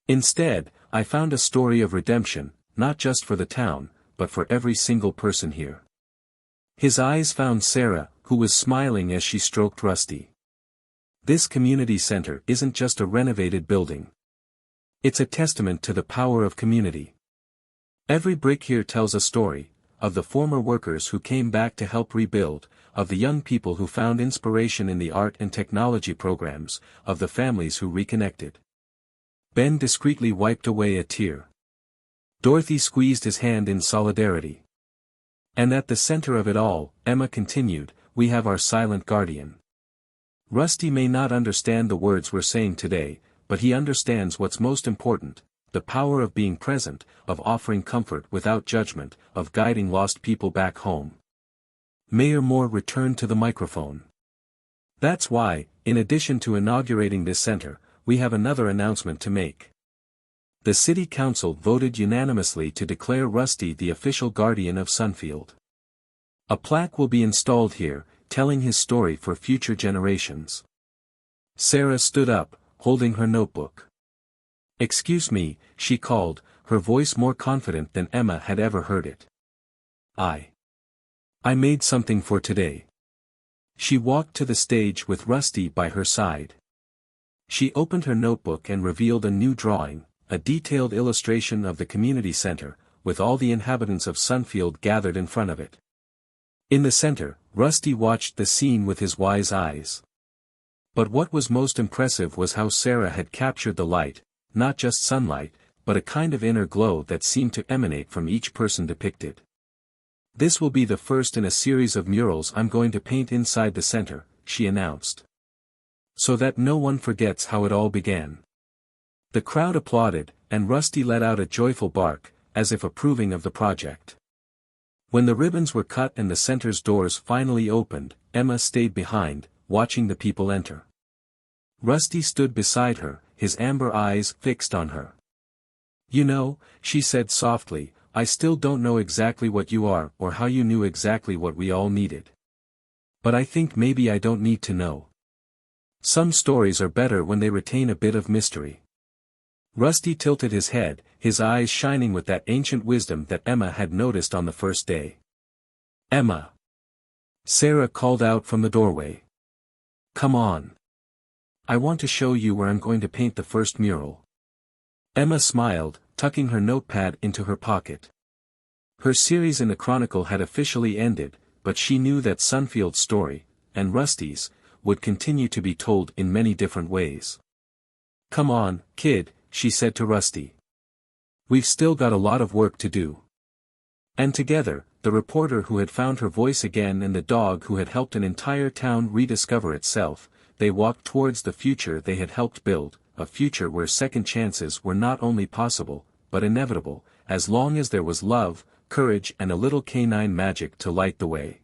Instead, I found a story of redemption, not just for the town, but for every single person here. His eyes found Sarah, who was smiling as she stroked Rusty. This community center isn't just a renovated building. It's a testament to the power of community. Every brick here tells a story, of the former workers who came back to help rebuild, of the young people who found inspiration in the art and technology programs, of the families who reconnected. Ben discreetly wiped away a tear. Dorothy squeezed his hand in solidarity. And at the center of it all, Emma continued, we have our silent guardian. Rusty may not understand the words we're saying today, but he understands what's most important, the power of being present, of offering comfort without judgment, of guiding lost people back home. Mayor Moore returned to the microphone. That's why, in addition to inaugurating this center, we have another announcement to make. The City Council voted unanimously to declare Rusty the official guardian of Sunfield. A plaque will be installed here, telling his story for future generations. Sarah stood up, holding her notebook. Excuse me, she called, her voice more confident than Emma had ever heard it. I made something for today. She walked to the stage with Rusty by her side. She opened her notebook and revealed a new drawing, a detailed illustration of the community center, with all the inhabitants of Sunfield gathered in front of it. In the center, Rusty watched the scene with his wise eyes. But what was most impressive was how Sarah had captured the light, not just sunlight, but a kind of inner glow that seemed to emanate from each person depicted. This will be the first in a series of murals I'm going to paint inside the center, she announced. So that no one forgets how it all began. The crowd applauded, and Rusty let out a joyful bark, as if approving of the project. When the ribbons were cut and the center's doors finally opened, Emma stayed behind, watching the people enter. Rusty stood beside her, his amber eyes fixed on her. You know, she said softly, I still don't know exactly what you are or how you knew exactly what we all needed. But I think maybe I don't need to know. Some stories are better when they retain a bit of mystery. Rusty tilted his head, his eyes shining with that ancient wisdom that Emma had noticed on the first day. Emma! Sarah called out from the doorway. Come on. I want to show you where I'm going to paint the first mural. Emma smiled, tucking her notepad into her pocket. Her series in the Chronicle had officially ended, but she knew that Sunfield's story, and Rusty's, would continue to be told in many different ways. Come on, kid, she said to Rusty. We've still got a lot of work to do. And together, the reporter who had found her voice again and the dog who had helped an entire town rediscover itself, they walked towards the future they had helped build, a future where second chances were not only possible, but inevitable, as long as there was love, courage and a little canine magic to light the way.